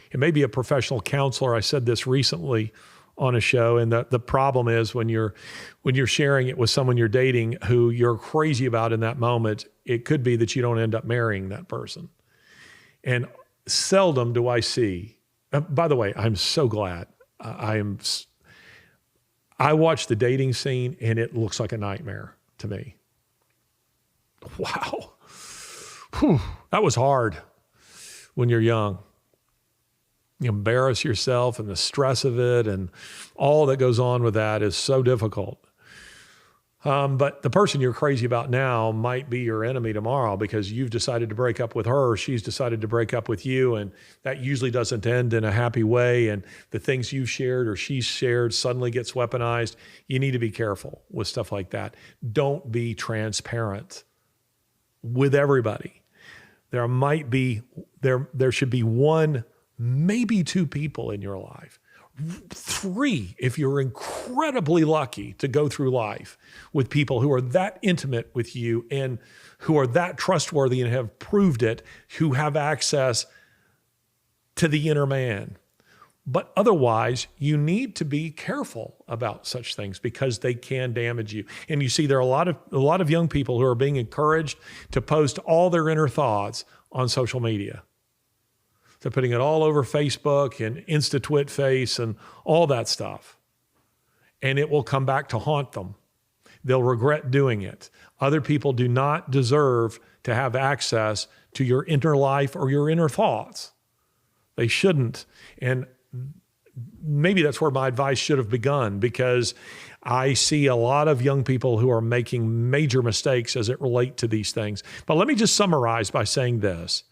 It may be a professional counselor. I said this recently on a show, and the problem is when you're sharing it with someone you're dating who you're crazy about in that moment, it could be that you don't end up marrying that person. And seldom do I see, by the way, I'm so glad. I watch the dating scene and it looks like a nightmare to me. Wow. Whew, that was hard when you're young. You embarrass yourself, and the stress of it and all that goes on with that is so difficult. But the person you're crazy about now might be your enemy tomorrow because you've decided to break up with her, she's decided to break up with you, and that usually doesn't end in a happy way, and the things you've shared or she's shared suddenly gets weaponized. You need to be careful with stuff like that. Don't be transparent with everybody. There should be one, maybe two people in your life. 3, if you're incredibly lucky to go through life with people who are that intimate with you and who are that trustworthy and have proved it, who have access to the inner man. But otherwise, you need to be careful about such things because they can damage you. And you see, there are a lot of young people who are being encouraged to post all their inner thoughts on social media. They're putting it all over Facebook and InstaTwitFace and all that stuff. And it will come back to haunt them. They'll regret doing it. Other people do not deserve to have access to your inner life or your inner thoughts. They shouldn't. And maybe that's where my advice should have begun, because I see a lot of young people who are making major mistakes as it relates to these things. But let me just summarize by saying this.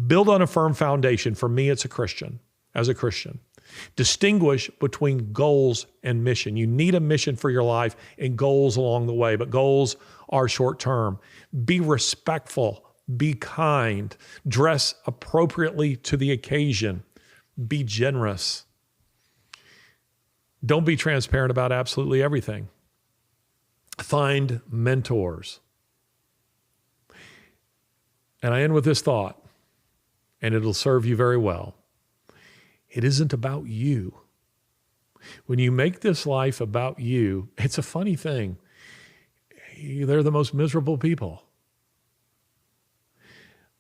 Build on a firm foundation. For me, it's as a Christian. Distinguish between goals and mission. You need a mission for your life and goals along the way, but goals are short term. Be respectful, be kind, dress appropriately to the occasion, be generous. Don't be transparent about absolutely everything. Find mentors. And I end with this thought, and it'll serve you very well. It isn't about you. When you make this life about you, it's a funny thing. They're the most miserable people.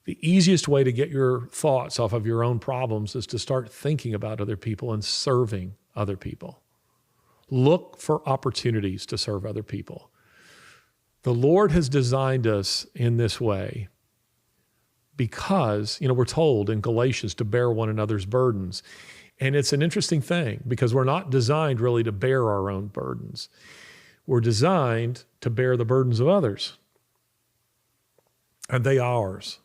The easiest way to get your thoughts off of your own problems is to start thinking about other people and serving other people. Look for opportunities to serve other people. The Lord has designed us in this way because, we're told in Galatians to bear one another's burdens. And it's an interesting thing because we're not designed really to bear our own burdens. We're designed to bear the burdens of others. And they ours.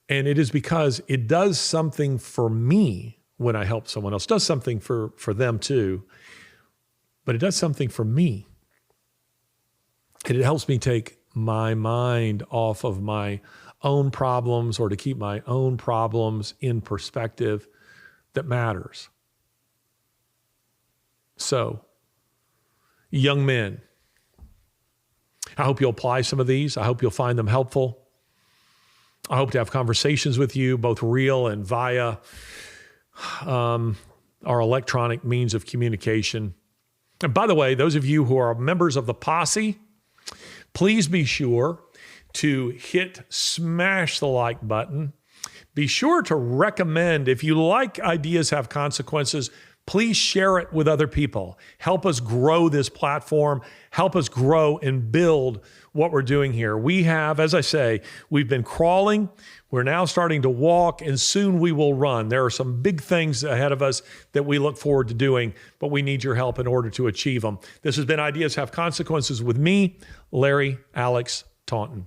And it is because it does something for me when I help someone else. It does something for them too. But it does something for me. And it helps me take my mind off of my own problems, or to keep my own problems in perspective that matters. So, young men, I hope you'll apply some of these. I hope you'll find them helpful. I hope to have conversations with you, both real and via our electronic means of communication. And by the way, those of you who are members of the posse, please be sure to smash the like button. Be sure to recommend, if you like Ideas Have Consequences, please share it with other people. Help us grow this platform. Help us grow and build what we're doing here. We have, as I say, we've been crawling. We're now starting to walk, and soon we will run. There are some big things ahead of us that we look forward to doing, but we need your help in order to achieve them. This has been Ideas Have Consequences with me, Larry Alex Taunton.